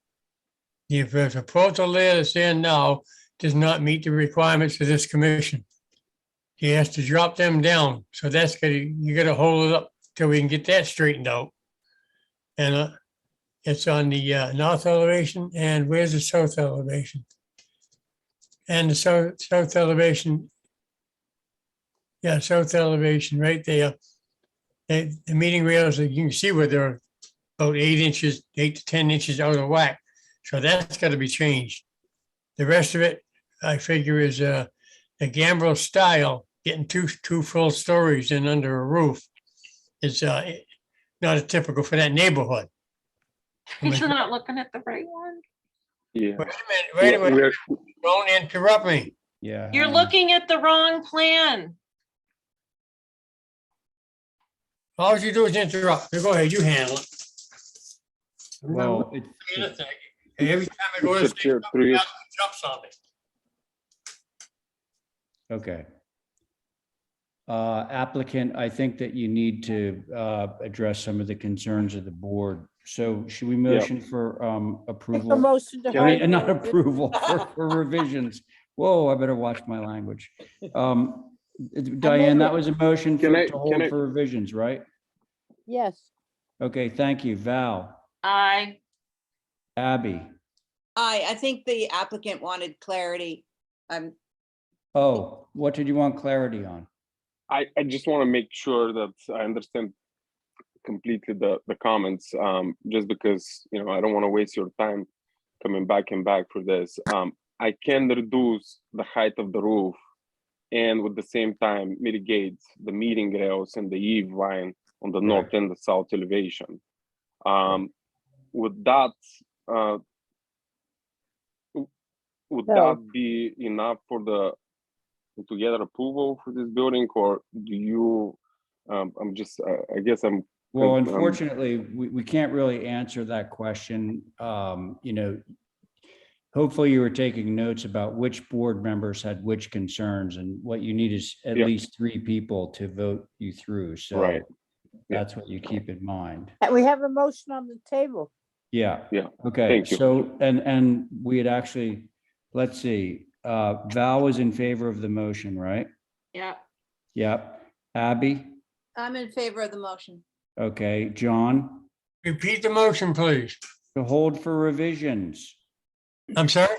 The proposal there that's there now does not meet the requirements of this commission. He has to drop them down. So that's you gotta hold it up till we can get that straightened out. And it's on the north elevation, and where's the south elevation? And the south elevation. Yeah, south elevation right there. The meeting rails, you can see where they're about 8 inches, 8 to 10 inches out of whack. So that's got to be changed. The rest of it, I figure, is the gambrel style, getting two full stories in under a roof. It's not a typical for that neighborhood. You're not looking at the right one. Yeah. Wait a minute. Don't interrupt me. Yeah. You're looking at the wrong plan. All you do is interrupt. Go ahead, you handle it. Well, Every time I go to Mr. Chair, through you. jumps on me. okay. Applicant, I think that you need to address some of the concerns of the board. So should we motion for Make a approval? motion to. I mean, hold not the- approval, for revisions. Whoa, I better watch my language. Diane, that was a motion Can I- to hold can I- for revisions, right? Yes, Okay, thank you. Val, I Abby, I think the applicant wanted clarity. Oh, what did you want clarity on? I just want to make sure that I understand completely the comments, just because, you know, I don't want to waste your time coming back and back for this. I can reduce the height of the roof and with the same time mitigate the meeting rails and the eave line on the north and the south elevation. Would that would No. that be enough for the to get an approval for this building, or do you? I'm just. I guess I'm. Well, I'm- unfortunately, we can't really answer that question. You know, hopefully you were taking notes about which board members had which concerns, and what you need is at Yeah. least 3 people to vote you through. So Right. Yeah. that's what you keep in mind. And we have a motion on the table. Yeah. Yeah. Okay. Thank you. So, and we had actually, let's see, Val was in favor of the motion, right? Yeah, Yep. Abby? I'm in favor of the motion. Okay. John? Repeat the motion, please. To hold for revisions. I'm sorry?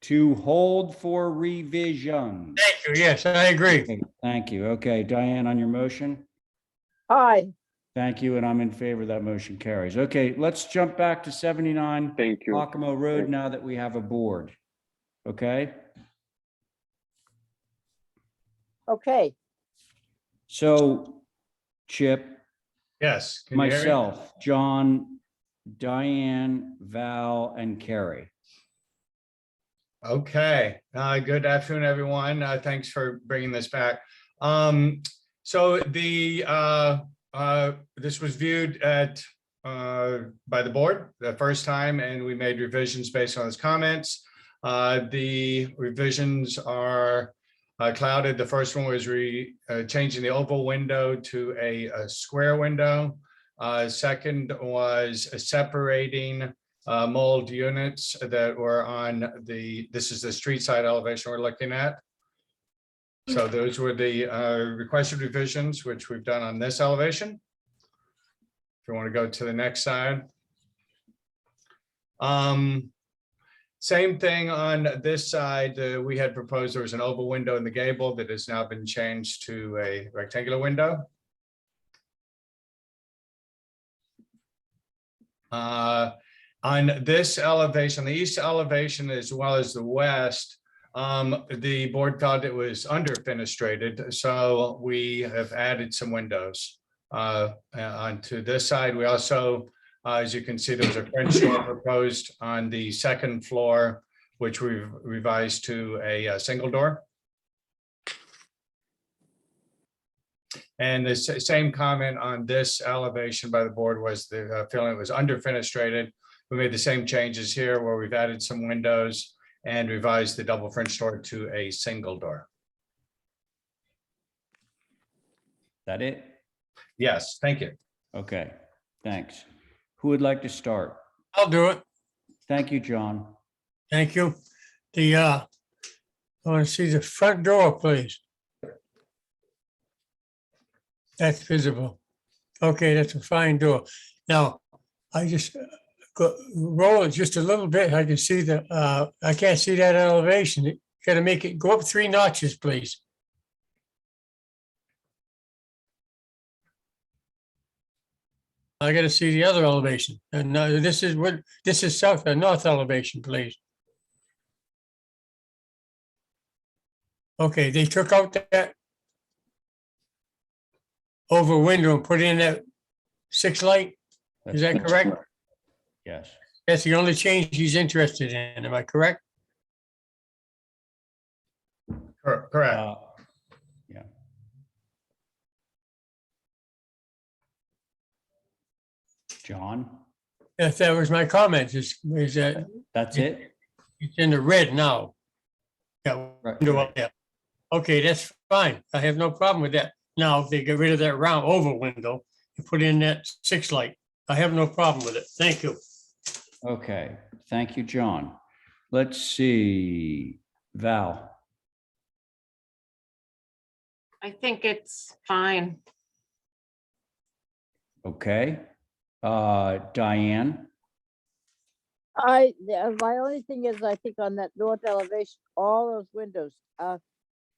To hold for revisions. Thank you. Yes, I agree. Okay, thank you. Okay, Diane, on your motion? Aye. Thank you, and I'm in favor. That motion carries. Okay, let's jump back to 79 Thank you. Pocomo Road now that we have a board. Okay, Okay. so Chip, Yes. can you hear me? myself, John, Diane, Val, and Carrie. Okay, good afternoon, everyone. Thanks for bringing this back. So this was viewed by the board the first time, and we made revisions based on his comments. The revisions are clouded. The first one was changing the oval window to a square window. Second was separating mold units that were on this is the street side elevation we're looking at. So those were the requested revisions, which we've done on this elevation. If you want to go to the next side. Same thing on this side. We had proposed there was an oval window in the gable that has now been changed to a rectangular window. On this elevation, the east elevation as well as the west, the board felt it was under fenestrated, so we have added some windows onto this side. We also, as you can see, there was a French door proposed on the second floor, which we've revised to a single door. And the same comment on this elevation by the board was the feeling it was under fenestrated. We made the same changes here where we've added some windows and revised the double French door to a single door. That it? Yes, thank you. Okay, thanks. Who would like to start? I'll do it. Thank you, John. Thank you. I want to see the front door, please. That's visible. Okay, that's a fine door. Now, I just roll it just a little bit. I can see I can't see that elevation. You got to make it go up 3 notches, please. I got to see the other elevation. And this is south, north elevation, please. Okay, they took out that over window and put in that 6 light. Is that That's correct? Yes. That's the only change he's interested in. Am I correct? Correct. Yeah. John, If that was my comment, is that that's it? it's in the red now. Yeah, Right, window right. up there. Okay, that's fine. I have no problem with that. Now, if they get rid of that round oval window and put in that 6 light, I have no problem with it. Thank you. Okay, thank you, John. Let's see, Val. I think it's fine. Okay. Diane, My only thing is, I think on that north elevation, all those windows,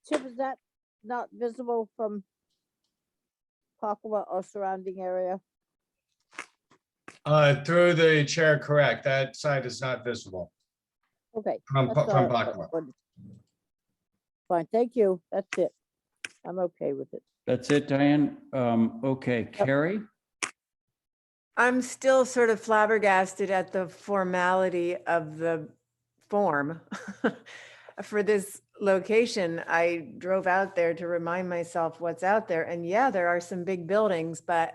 Chip, is that not visible from Pacoa or surrounding area? Through the chair, correct. That side is not visible Okay. from that's from all I Pacua. wanted. Fine, thank you. That's it. I'm okay with it. That's it, Diane. Okay, Carrie? I'm still sort of flabbergasted at the formality of the form for this location. I drove out there to remind myself what's out there. And yeah, there are some big buildings, but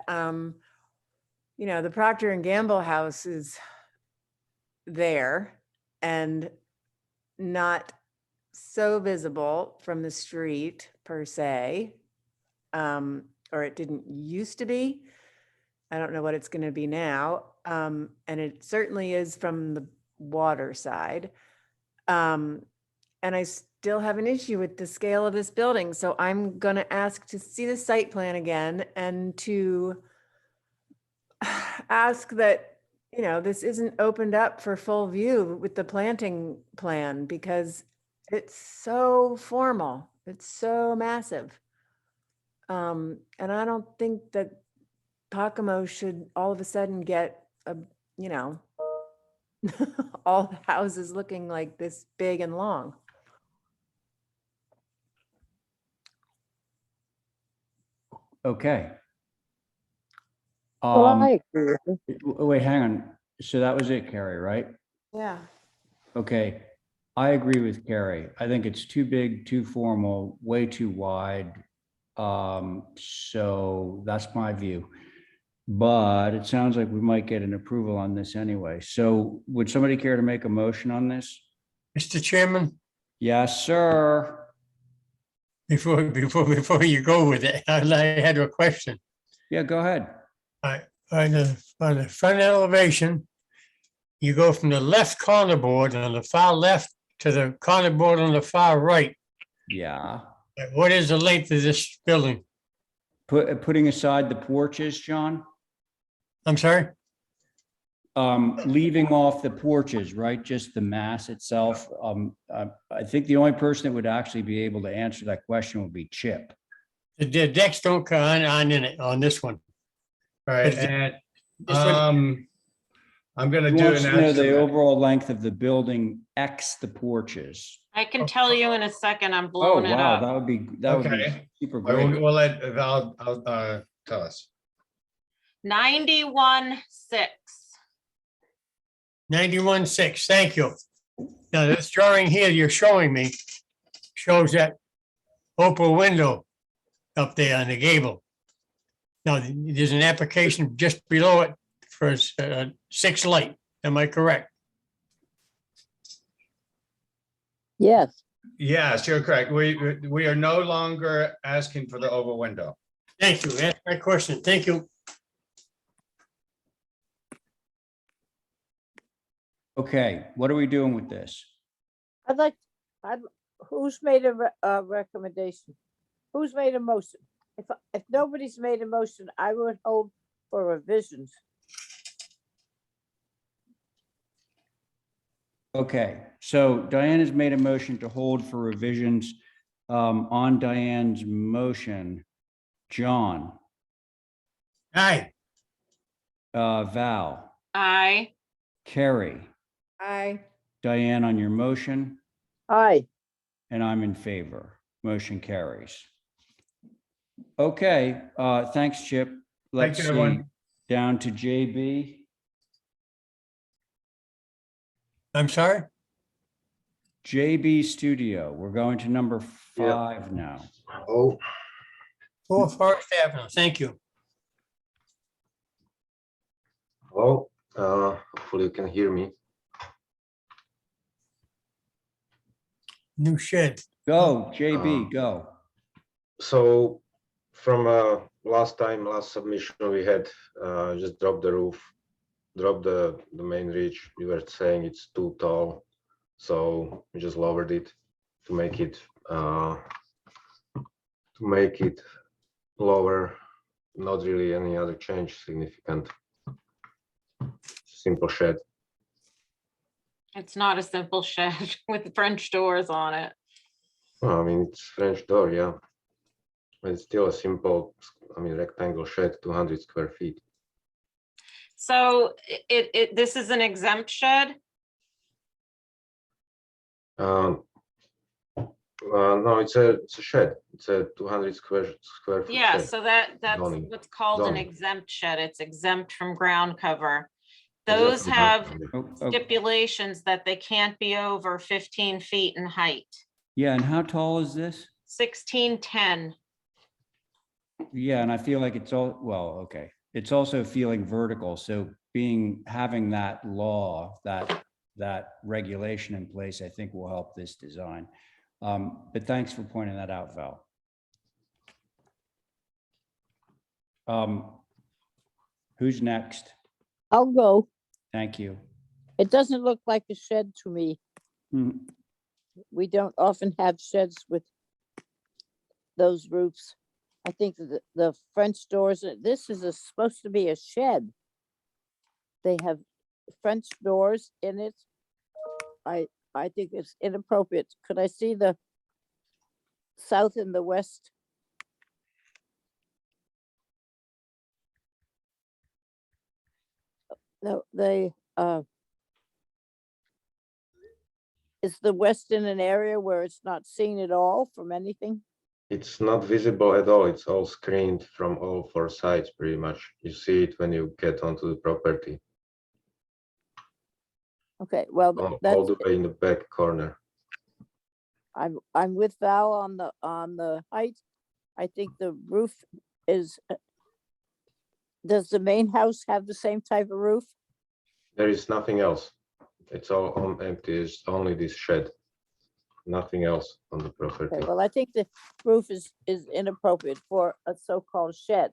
you know, the Procter and Gamble house is there and not so visible from the street per se. Or it didn't used to be. I don't know what it's going to be now. And it certainly is from the water side. And I still have an issue with the scale of this building. So I'm going to ask to see the site plan again and to ask that, you know, this isn't opened up for full view with the planting plan because it's so formal. It's so massive. And I don't think that Pocomo should all of a sudden get a, you know, all the houses looking like this big and long. Okay. Well, I agree with you. Wait, hang on. So that was it, Carrie, right? Yeah. Okay. I agree with Carrie. I think it's too big, too formal, way too wide. So that's my view. But it sounds like we might get an approval on this anyway. So would somebody care to make a motion on this? Mr. Chairman, Yes, sir. before you go with it, I had a question. Yeah, go ahead. On the front elevation, you go from the left corner board on the far left to the corner board on the far right. Yeah. What is the length of this building? Putting aside the porches, John, I'm sorry? leaving off the porches, right? Just the mass itself. I think the only person that would actually be able to answer that question would be Chip. The decks don't come on in it on this one. Right, Is it- and This one, I'm gonna He do wants an to know the estimate. overall length of the building X the porches. I can tell you in a second. I'm Oh, blowing it wow, up. that would be Okay. super I will, great. we'll let Val, tell us. 91.6. 91.6, thank you. Now, this drawing here you're showing me shows that open window up there on the gable. Now, there's an application just below it for 6 light. Am I correct? Yes. Yes, you're correct. We are no longer asking for the over window. Thank you. That's my question. Thank you. Okay, what are we doing with this? Who's made a recommendation? Who's made a motion? If nobody's made a motion, I would hold for revisions. Okay, so Diane has made a motion to hold for revisions. On Diane's motion, John, Aye. Val, Aye. Carrie, Aye. Diane on your motion, Aye. and I'm in favor. Motion carries. Okay, thanks, Chip. Let's you, see, everyone. down to JB. I'm sorry? JB Studio. We're going to number 5 now. Oh, 4 Forest Avenue. Thank you. Hello, hopefully you can hear me. New shed. Go, JB, go. So from last submission we had just dropped the roof, dropped the main ridge. We were saying it's too tall, so we just lowered it to make it lower. Not really any other change significant. Simple shed. It's not a simple shed with French doors on it. Well, I mean, it's French door, yeah. It's still a simple, I mean, rectangle shed, 200 square feet. So this is an exempt shed? No, it's a shed. It's a 200 square foot Yeah, shed. so that's Zoning. what's called an Zoning. exempt shed. It's exempt from ground cover. Exempt Those from have ground Oh, oh, stipulations that they can't be over 15 feet in height. yeah, and how tall is this? 1610. Yeah, and I feel like it's all, well, okay. It's also feeling vertical. So having that law, that regulation in place, I think will help this design. But thanks for pointing that out, Val. Who's next? I'll go. Thank you. It doesn't look like a shed to me. Hmm. We don't often have sheds with those roofs. I think the French doors, this is supposed to be a shed. They have French doors in it. I think it's inappropriate. Could I see the south and the west? No, is the west in an area where it's not seen at all from anything? It's not visible at all. It's all screened from all four sides, pretty much. You see it when you get onto the property, Okay, well, all that's, the way in the back corner. I'm with Val on the height. I think the roof is, does the main house have the same type of roof? There is nothing else. It's all empty. It's only this shed. Nothing else on the property. Okay, well, I think the roof is inappropriate for a so-called shed.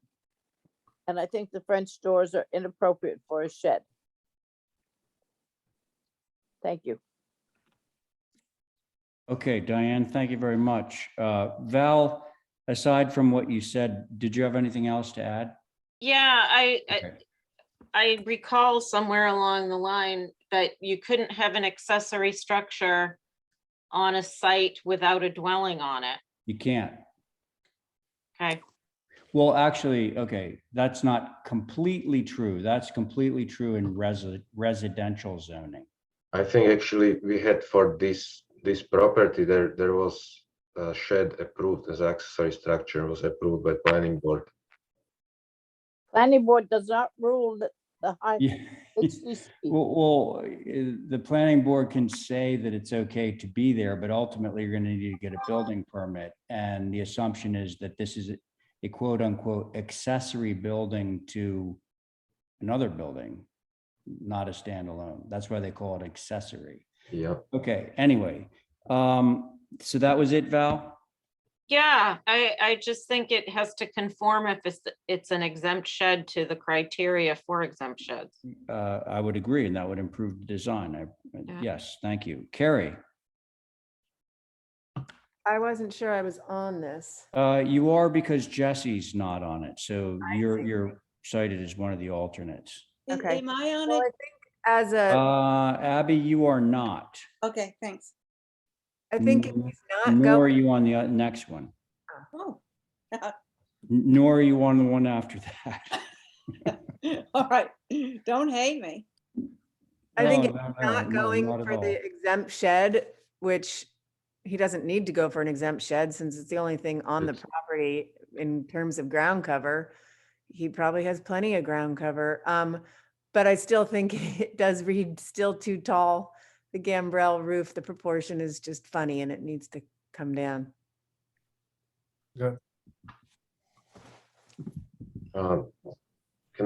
And I think the French doors are inappropriate for a shed. Thank you. Okay, Diane, thank you very much. Val, aside from what you said, did you have anything else to add? Yeah, Okay. I recall somewhere along the line that you couldn't have an accessory structure on a site without a dwelling on it. You can't. Okay, Well, actually, okay, that's not completely true. That's completely true in residential zoning. I think actually we had for this property there was a shed approved as accessory structure, was approved by planning board. Planning board does not rule that the height. Yeah. HDC. Well, the planning board can say that it's okay to be there, but ultimately you're going to need to get a building permit. And the assumption is that this is a quote unquote accessory building to another building, not a standalone. That's why they call it accessory. Yeah. Okay, anyway, so that was it, Val? yeah, I just think it has to conform if it's an exempt shed to the criteria for exempt sheds. I would agree, and that would improve the design. Yeah. Yes, thank you. Carrie? I wasn't sure I was on this. You are, because Jesse's not on it, so I see. you're cited as one of the alternates. Okay. Am I on Well, I it? think as a, Abby, you are not. Okay, thanks. I think if he's not Nor are going, you on the next one. Oh. Nor are you on the one after that. All right, don't hate me. I think if No, he's no, not no, going not at for all. the exempt shed, which he doesn't need to go for an exempt shed since it's the only thing on the Yes. property in terms of ground cover. He probably has plenty of ground cover. But I still think it does read still too tall. The gambrel roof, the proportion is just funny and it needs to come down. Can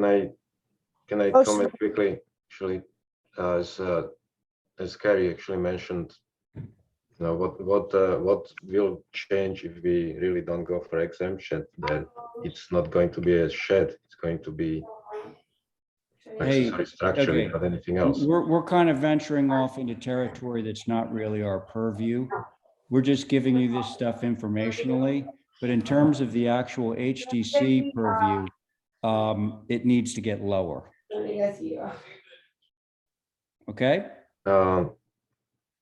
I Oh, comment quickly? Actually, as Carrie actually mentioned, you know, what will change if we really don't go for exemption? That it's not going to be a shed; it's going to be Hey, accessory structure okay. without anything else. We're kind of venturing off into territory that's not really our purview. We're just giving you this stuff informationally, but in terms of the actual HDC purview, it needs to get lower. Okay?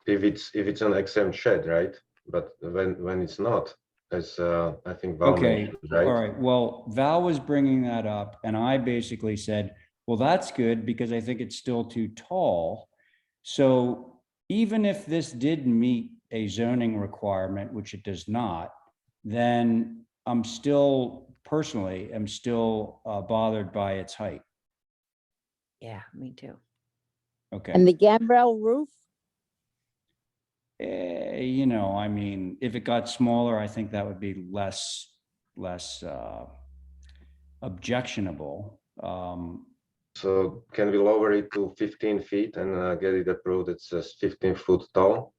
If it's an exempt shed, right? but when it's not, as I think Val Okay, mentioned, right? all right. Well, Val was bringing that up and I basically said, well, that's good because I think it's still too tall. So even if this did meet a zoning requirement, which it does not, then I'm still personally, am still bothered by its height. Yeah, me too. Okay. And the gambrel roof? You know, I mean, if it got smaller, I think that would be less objectionable. So can we lower it to 15 feet and get it approved? It says 15 foot tall.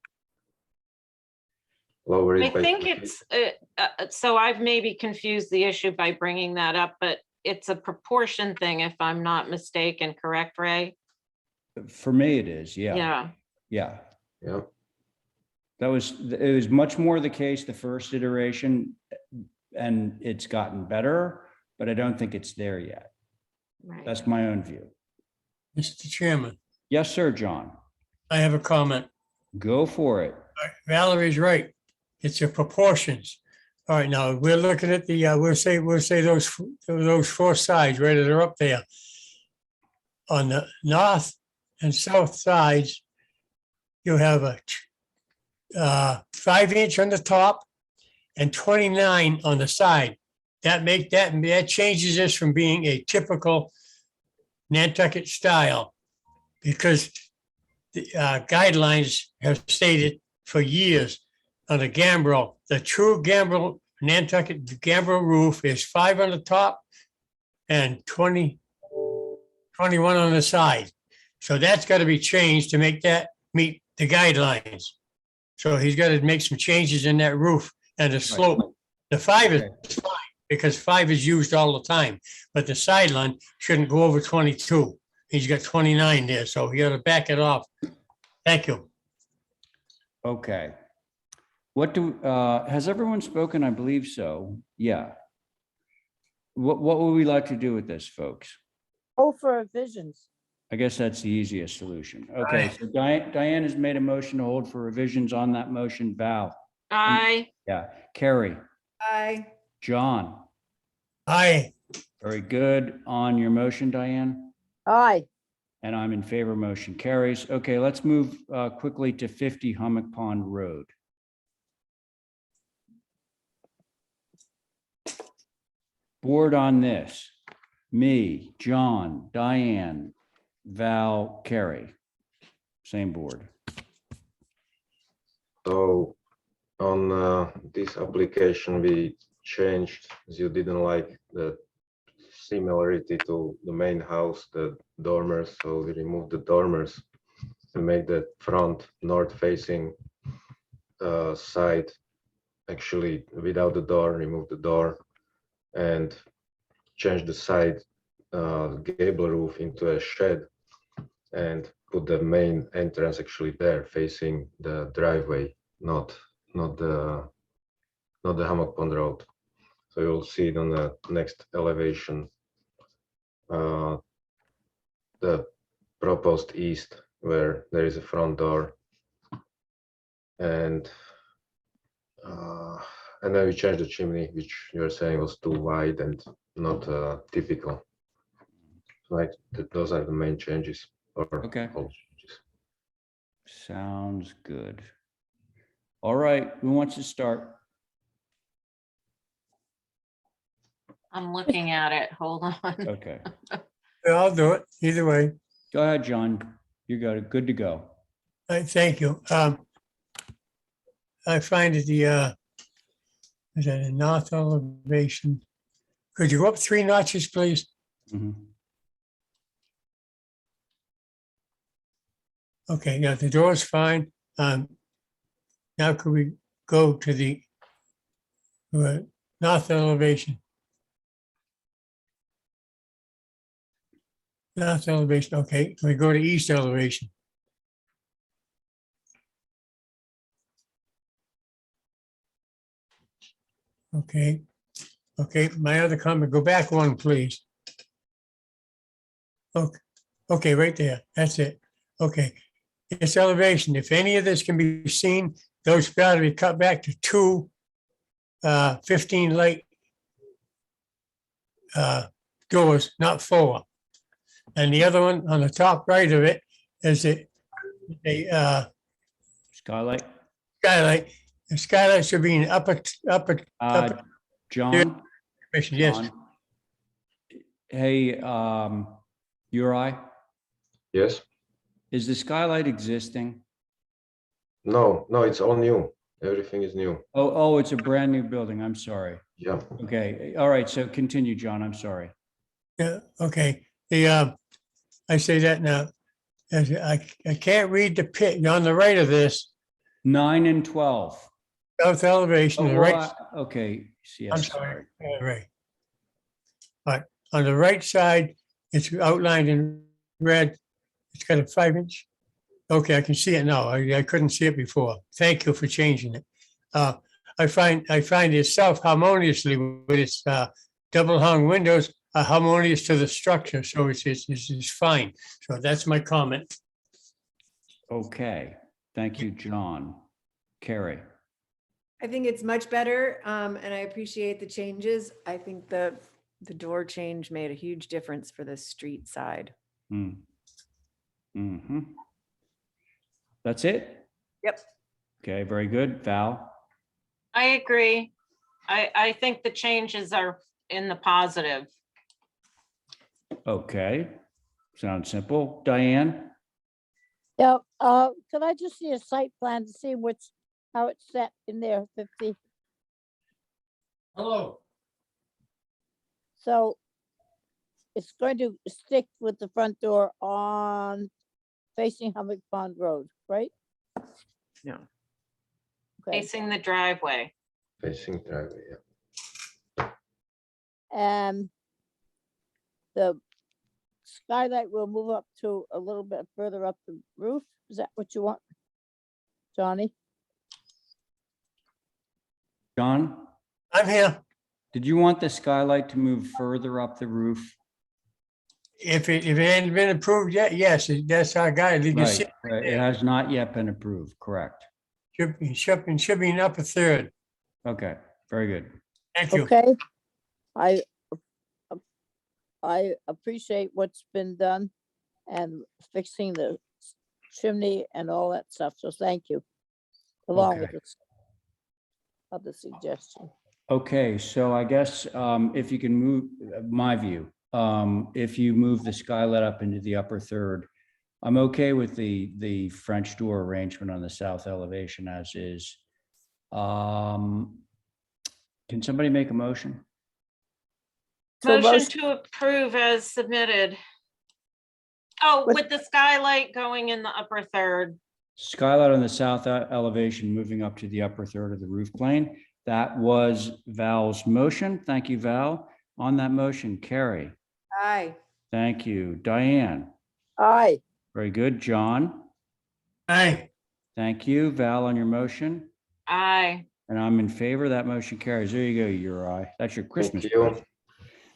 Lower I it by think 2 feet. it's, so I've maybe confused the issue by bringing that up, but it's a proportion thing, if I'm not mistaken, correct, Ray? For me, it is, yeah. Yeah, Yeah. Yeah. It was much more the case the first iteration, and it's gotten better, but I don't think it's there yet. right. That's my own view. Mr. Chairman, Yes, sir, John. I have a comment. Go for it. Valerie's right. It's the proportions. All right, now we're looking at the, we'll say those four sides, right, that are up there. On the north and south sides, you have a 5-inch on the top and 29 on the side. That changes this from being a typical Nantucket style, because the guidelines have stated for years on the gambrel, the true gambrel, Nantucket gambrel roof is 5 on the top and 21 on the side. So that's got to be changed to make that meet the guidelines. So he's got to make some changes in that roof and the slope. The 5 is fine because 5 is used all the time, but the sideline shouldn't go over 22. He's got 29 there, so he ought to back it off. Thank you. Okay. Has everyone spoken? I believe so. Yeah. What would we like to do with this, folks? Oh, for revisions. I guess that's the easiest solution. Okay, so Diane has made a motion to hold for revisions on that motion. Val? Aye. Yeah. Carrie? Aye. John? Aye. Very good. On your motion, Diane? Aye. And I'm in favor. Motion carries. Okay, let's move quickly to 50 Humic Pond Road. Board on this: me, John, Diane, Val, Carrie. Same board. So on this application, we changed, as you didn't like the similarity to the main house, the dormers. So we removed the dormers and made the front north-facing side actually without the door, remove the door and change the side gable roof into a shed and put the main entrance actually there facing the driveway, not the Humic Pond Road. So you'll see it on the next elevation. The proposed east where there is a front door, and then we changed the chimney, which you were saying was too wide and not typical. Right, those are the main changes. Okay. All changes. Sounds good. All right, who wants to start? I'm looking at it. Hold on. Okay, Yeah, I'll do it either way. go ahead, John. You got it. Good to go. Thank you. I find that is that a north elevation? Could you go up 3 notches, please? Mhm. Okay, yeah, the door is fine. Now could we go to the north elevation? North elevation, okay. Can we go to east elevation? Okay, okay, my other comment, go back one, please. Okay, okay, right there, that's it. Okay, this elevation, if any of this can be seen those got to be cut back to two 15 light doors, not 4. And the other one on the top right of it is a Skylight. skylight. The skylight should be in upper John? mission. Yes, John? Hey, Uri, Yes? is the skylight existing? No, it's all new. Everything is new. Oh, it's a brand new building. I'm sorry. Yeah. Okay, all right, so continue, John. I'm sorry. yeah, okay. I say that now. As I can't read the pit on the right of this 9 and 12. south elevation, Oh, the well, right. Okay, yes, I'm sorry. Right. But on the right side, it's outlined in red. It's got a 5-inch. Okay, I can see it now. I couldn't see it before. Thank you for changing it. I find itself harmoniously with its double hung windows are harmonious to the structure, so it's fine. So that's my comment. Okay, thank you, John. Carrie? I think it's much better, and I appreciate the changes. I think the door change made a huge difference for the street side. Mm-hmm. That's it? Yep. Okay, very good. Val? I agree. I think the changes are in the positive. Okay, sounds simple. Diane? Yeah, could I just see a site plan to see how it's set in there, 50? Hello. So it's going to stick with the front door on facing Humic Pond Road, right? No. Okay, Facing the driveway. Facing driveway, yeah. and the skylight will move up to a little bit further up the roof. Is that what you want, Johnny? John? I'm here. Did you want the skylight to move further up the roof? If it hadn't been approved yet, yes, that's our guy. You can see Right, it has not yet been approved, correct? should be an upper third. Okay, very good. Thank you. Okay, I appreciate what's been done and fixing the chimney and all that stuff, so thank you. Along with Okay. this other suggestion. Okay, so I guess if you can move, my view, if you move the skylight up into the upper third, I'm okay with the French door arrangement on the south elevation as is. Can somebody make a motion? So Motion to approve as submitted. Oh, with the skylight going in the upper third. Skylight on the south elevation, moving up to the upper third of the roof plane. That was Val's motion. Thank you, Val. On that motion, Carrie. Aye. Thank you. Diane. Aye. Very good. John. Aye. Thank you. Val on your motion. Aye. And I'm in favor. That motion carries. There you go, Uri. That's your Christmas. Thank you. present.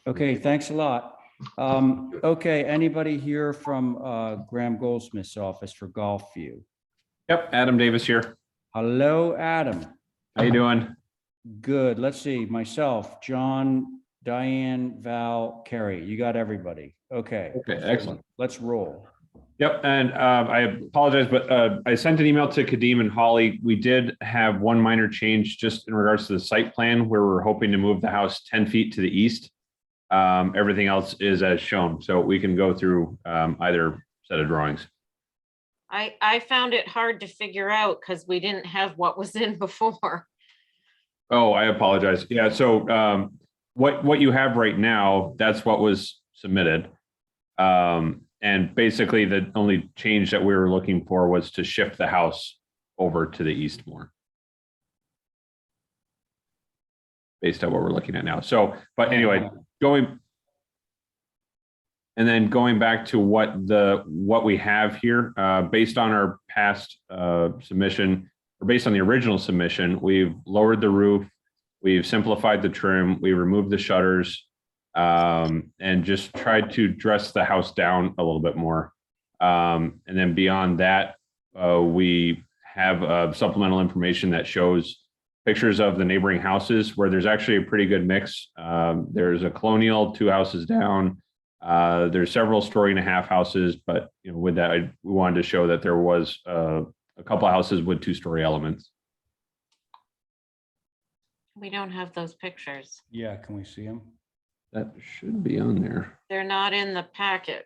Okay, thanks a lot. Okay, anybody here from Graham Goldsmith's office for Golf View? Yep, Adam Davis here. Hello, Adam. How you doing? Good. Let's see. Myself, John, Diane, Val, Carrie. You got everybody. Okay. Okay, excellent. Let's roll. Yep, and I apologize, but I sent an email to Kadeem and Holly. We did have one minor change just in regards to the site plan where we're hoping to move the house 10 feet to the east. Everything else is as shown, so we can go through either set of drawings. I found it hard to figure out because we didn't have what was in before. Oh, I apologize. Yeah, so what you have right now, that's what was submitted. And basically the only change that we were looking for was to shift the house over to the east more. Based on what we're looking at now. So, but anyway, going back to what we have here, based on our past submission, or based on the original submission, we've lowered the roof, we've simplified the trim, we removed the shutters, and just tried to dress the house down a little bit more. And then beyond that, we have supplemental information that shows pictures of the neighboring houses where there's actually a pretty good mix. There's a colonial 2 houses down. There's several 1.5-story houses, but with that, we wanted to show that there was a couple of houses with 2-story elements. We don't have those pictures. Yeah, can we see them? That should be on there. They're not in the packet.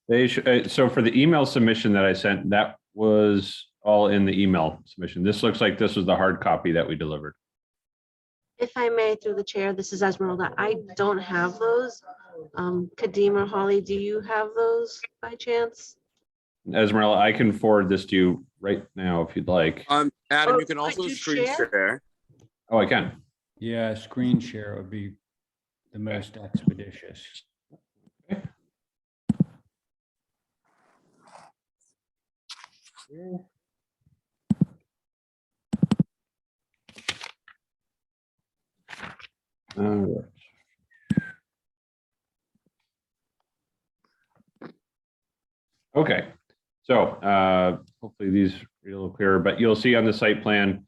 They should, so for the email submission that I sent, that was all in the email submission. This looks like this was the hard copy that we delivered. If I may, through the chair, this is Esmeralda. I don't have those. Kadeem or Holly, do you have those by chance? Esmeralda, I can forward this to you right now if you'd like. Adam, Oh, you can also could you screen share? share. Oh, I can. Yeah, screen share would be the most expeditious. All right. Okay, so hopefully these are a little clearer, but you'll see on the site plan,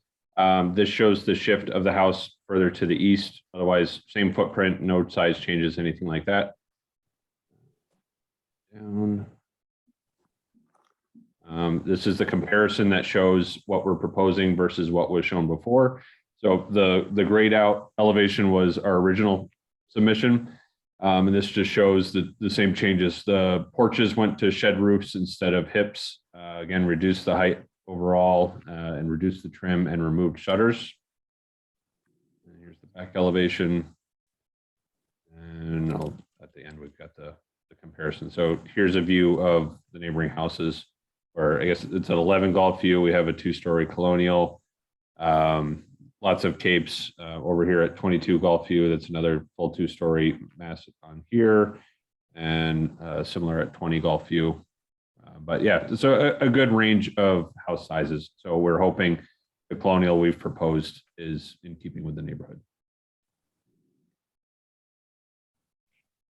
this shows the shift of the house further to the east. Otherwise, same footprint, no size changes, anything like that. Down. This is the comparison that shows what we're proposing versus what was shown before. So the grayed out elevation was our original submission. And this just shows the same changes. The porches went to shed roofs instead of hips. Again, reduced the height overall and reduced the trim and removed shutters. And here's the back elevation. And at the end, we've got the comparison. So here's a view of the neighboring houses, or I guess it's an 11 golf view. We have a 2-story colonial. Lots of capes over here at 22 golf view. That's another full 2-story mass on here, and similar at 20 golf view. But yeah, so a good range of house sizes. So we're hoping the colonial we've proposed is in keeping with the neighborhood.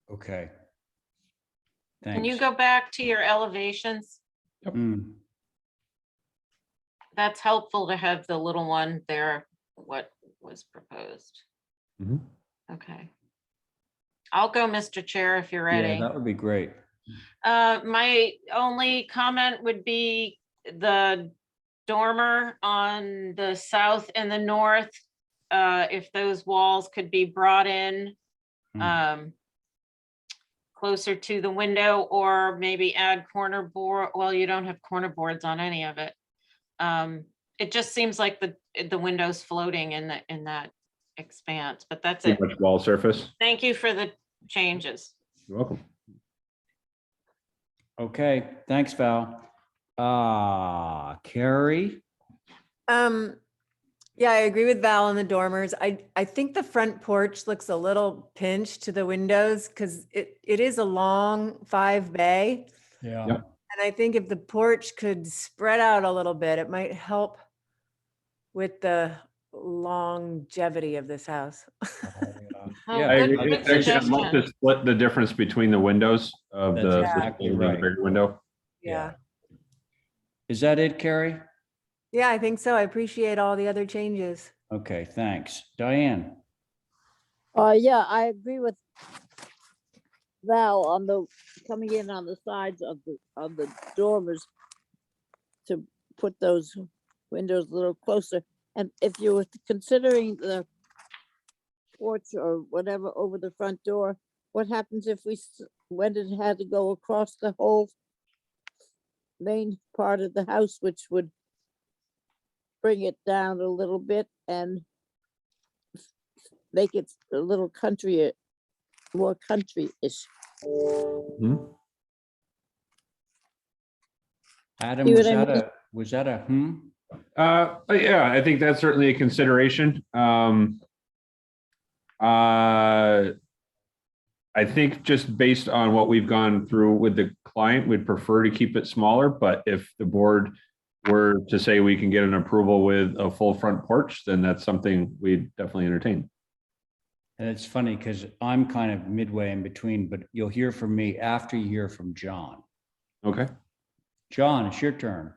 Okay. Can you Thanks. go back to your elevations? Mm, That's helpful to have the little one there, what was proposed. Mhm. Okay. I'll go, Mr. Chair, if you're Yeah, ready. that would be great. My only comment would be the dormer on the south and the north. If those walls could be brought in closer to the window, or maybe add corner board. Well, you don't have corner boards on any of it. It just seems like the window's floating in that expanse, but that's Too it. much wall surface. Thank you for the changes. You're welcome. Okay, thanks, Val. Carrie? Yeah, I agree with Val on the dormers. I think the front porch looks a little pinched to the windows because it is a long 5 bay. Yeah. Yep. And I think if the porch could spread out a little bit, it might help with the longevity of this house. Oh, Yeah, I good- agree. good Actually, I'd love suggestion. to split the difference between the windows of That's the exactly the right. bigger window. Yeah. Is that it, Carrie? Yeah, I think so. I appreciate all the other changes. Okay, thanks. Diane? Yeah, I agree with Val on the coming in on the sides of the dormers to put those windows a little closer. And if you were considering the porch or whatever over the front door, what happens if when it had to go across the whole main part of the house, which would bring it down a little bit and make it a little more country-ish. Mhm. Adam, See was what I that mean? was that a hmm? But yeah, I think that's certainly a consideration. I think just based on what we've gone through with the client, we'd prefer to keep it smaller, but if the board were to say we can get an approval with a full front porch, then that's something we'd definitely entertain. And it's funny because I'm kind of midway in between, but you'll hear from me after you hear from John. Okay. John, it's your turn.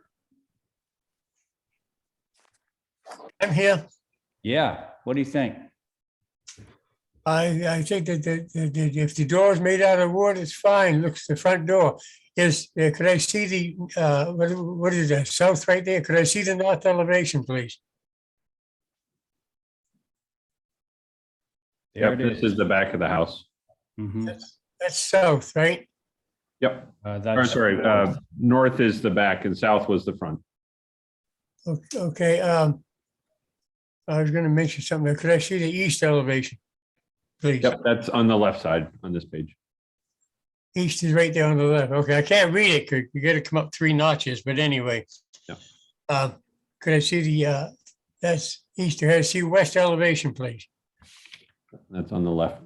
I'm here. Yeah, what do you think? I think that if the door is made out of wood, it's fine. Looks the front door. Could I see the, what is that, south right there? Could I see the north elevation, please? There Yep, it this is the back of the house. Mhm. That's south, right? Yep. Or That's sorry, north is the back and south was the front. Okay, I was gonna mention something. Could I see the east elevation? Please. Yep, that's on the left side on this page. East is right there on the left. Okay, I can't read it. You gotta come up 3 notches, but anyway. Yeah. Could I see the, that's east, could I see west elevation, please? That's on the left.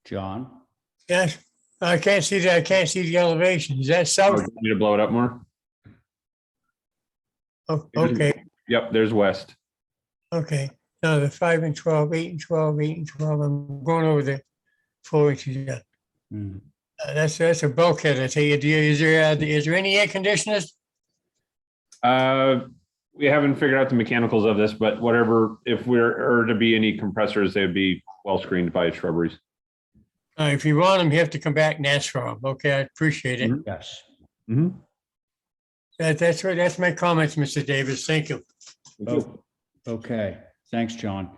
John. Yes, I can't see that. I can't see the elevation. Is that Oh, south? you need to blow it up more? Oh, okay, Yep, there's west. okay. No, the 5 and 12, 8 and 12, 8 and 12. I'm going over the 4 inches. Yeah. Mm. That's a bulkhead. I tell you, is there any air conditioners? We haven't figured out the mechanicals of this, but whatever, if we're to be any compressors, they'd be well screened by shrubberies. If you want them, you have to come back and ask for them. Okay, I appreciate it. Yes. Mhm. That's right. That's my comments, Mr. Davis. Thank you. Oh, okay. Thanks, John.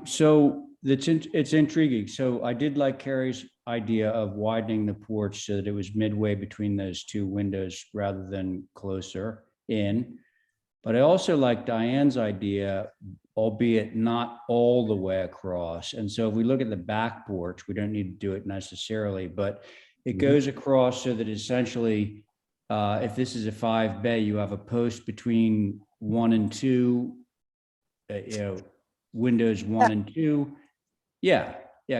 So it's intriguing. So I did like Carrie's idea of widening the porch so that it was midway between those 2 windows rather than closer in. But I also like Diane's idea, albeit not all the way across. And so if we look at the back porch, we don't need to do it necessarily, but it goes across so that essentially, if this is a 5 bay, you have a post between 1 and 2, windows 1 and 2. Yeah,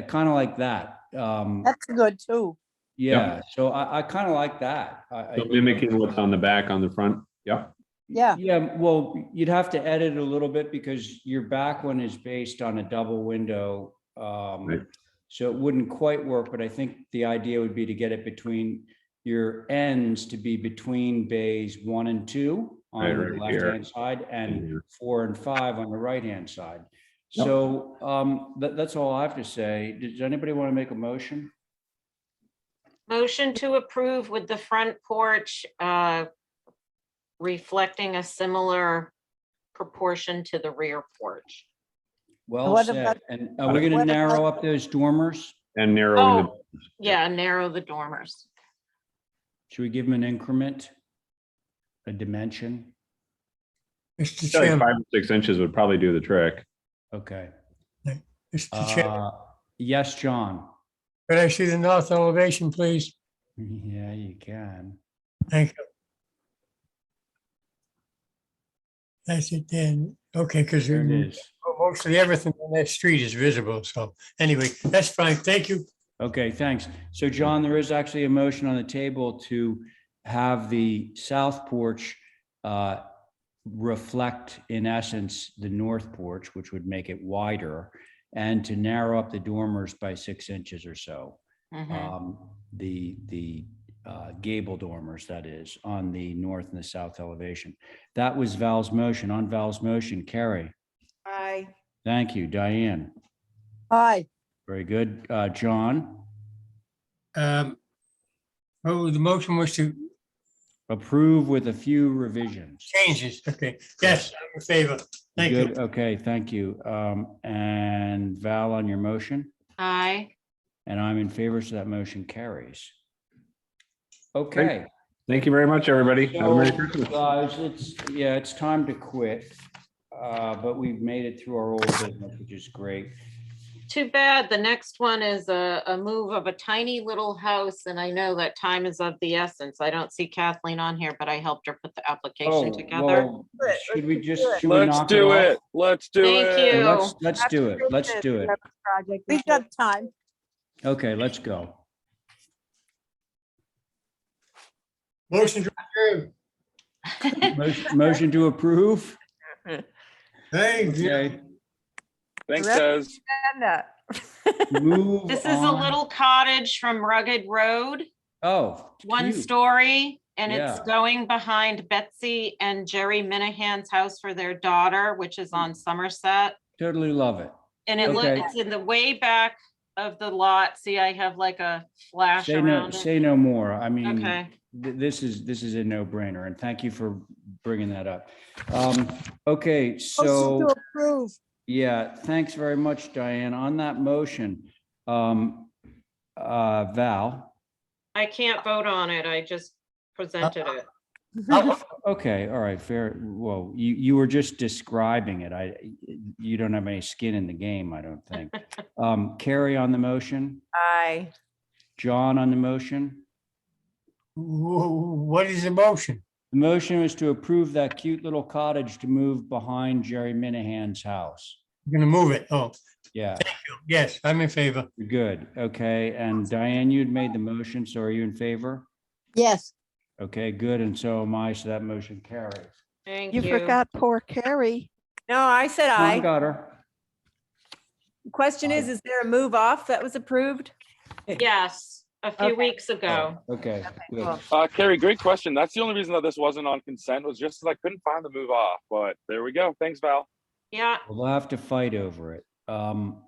kind of like that. That's good too. Yeah, so I kind of like that. So mimicking what's on the back, on the front. Yeah. Yeah. Yeah, well, you'd have to edit a little bit because your back one is based on a double window. Right. So it wouldn't quite work, but I think the idea would be to get it between your ends to be between bays 1 and 2 on Right, the right here. left-hand side and here. 4 and 5 on the right-hand side. Yep. So that's all I have to say. Does anybody want to make a motion? Motion to approve with the front porch reflecting a similar proportion to the rear porch. Well What said. about- And are we going to what narrow about- up those dormers? And narrowing the. Oh, yeah, narrow the dormers. Should we give them an increment? A dimension? Mr. I feel like Chairman, 5 or 6 inches would probably do the trick. Okay. Mr. Chairman, Yes, John. could I see the north elevation, please? Yeah, you can. Thank you. That's it then. Okay, because There it is. mostly everything on that street is visible. So anyway, that's fine. Thank you. Okay, thanks. So John, there is actually a motion on the table to have the south porch reflect, in essence, the north porch, which would make it wider, and to narrow up the dormers by 6 inches or so. The gable dormers, that is, on the north and the south elevation. That was Val's motion. On Val's motion, Carrie. Aye. Thank you, Diane. Hi. Very good. John, Oh, the motion was to approve with a few revisions. changes. Okay. Yes, I'm in favor. Thank you. Good. Okay, thank you. And Val on your motion, Aye. and I'm in favor, so that motion carries. Okay. Thank you very much, everybody. Have a Merry So, Christmas. guys, it's time to quit, but we've made it through our old business, which is great. Too bad. The next one is a move of a tiny little house, and I know that time is of the essence. I don't see Kathleen on here, but I helped her put the application together. Well, should we just, should we Let's knock do it it. off? Let's do Thank it. you. Let's do it. Let's do it. We got time. Okay, let's go. Motion to approve. Motion to approve. Thank you. Okay, Thanks, Rep- Des. move This is a on. little cottage from Rugged Road, Oh, one cute. story, and it's Yeah. going behind Betsy and Jerry Minahan's house for their daughter, which is on Somerset. Totally love it. And Okay. it's in the way back of the lot. See, I have like a flash Say no, around it. say no more. I mean, Okay. this is a no-brainer, and thank you for bringing that up. Okay, Motion so, to approve. yeah, thanks very much, Diane. On that motion, Val, I can't vote on it. I just presented it. okay, all right, fair. Well, you were just describing it. You don't have any skin in the game, I don't think. Carrie on the motion, Aye. John on the motion. What is the motion? The motion was to approve that cute little cottage to move behind Jerry Minahan's house. You're gonna move it. Oh, Yeah, yes, I'm in favor. good. Okay, and Diane, you'd made the motion, so are you in favor? Yes, Okay, good, and so am I, so that motion carries. Thank You forgot poor Carrie. No, I said I aye. got her. Question is there a move off that was approved? Yes, a few Okay. weeks ago. Okay, good. Cool. Carrie, great question. That's the only reason that this wasn't on consent was just 'cause I couldn't find the move off, but there we go. Thanks, Val. Yeah, We'll have to fight over it. Mr.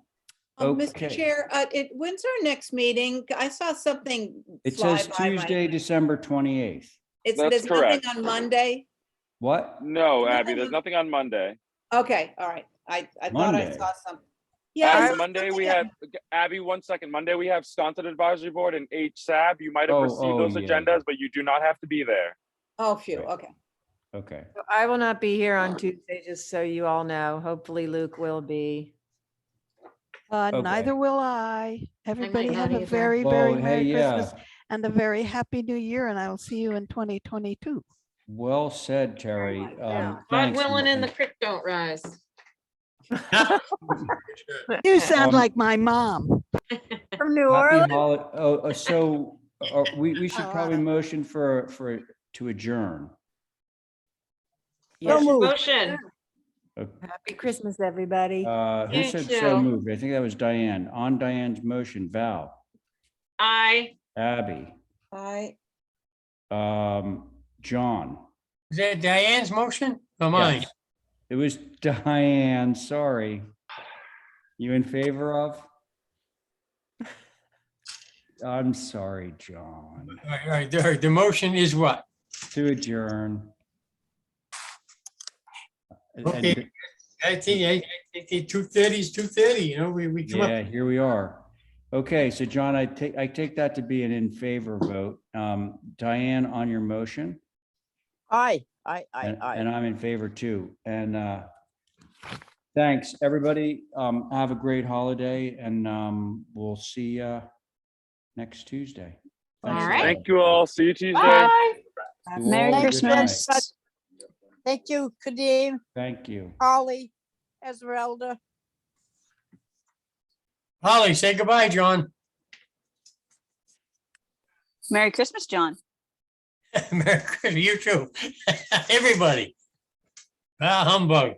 Okay. Chair, when's our next meeting? I saw something It fly says by my- Tuesday, December 28th. That's There's nothing correct. on Monday? What? No, Nothing Abby, there's on- nothing on Monday. Okay, all right. I thought I Monday. saw something. Yeah. I Abby, saw Monday we something have, Abby, 1 second. Monday we have Stunted Advisory Board and HSAB. You might have Oh, received oh, those yeah. agendas, but you do not have to be there. Oh, phew, Right. okay. Okay, So I will not be here on Tuesday, just so you all know. Hopefully Luke will be. Okay. Neither will I. Everybody not have a either. very, Well, very hey, Merry yeah. Christmas and a very Happy New Year, and I will see you in 2022. well said, Terry. God Thanks. willing and the Martin. creek don't rise. You sound Um, like my mom. From New Happy Orleans? holiday. So we should probably motion to adjourn. Yes. moved. Motion. Happy Christmas, everybody. Who You said so too. moved? I think that was Diane. On Diane's motion, Val, Aye. Abby, I, John. Is that Diane's motion or mine? Yes. It was Diane, sorry. You in favor of? I'm sorry, John. All right, all right. The motion is what? To adjourn. And- Okay. I think 2:30 is 2:30, you know, we come Yeah, up. here we are. Okay, so John, I take that to be an in favor vote. Diane, on your motion? Aye. And I'm in favor too. And thanks, everybody. Have a great holiday and we'll see you next Tuesday. All Thanks, right. Diane. Thank you all. See you Tuesday. Bye. You all Merry have a good night. Christmas. Thank you, Kadeem, Thank you. Holly, Esmeralda. Holly, say goodbye, John. Merry Christmas, John. Merry Christmas, you too. Everybody. Ah, humbug.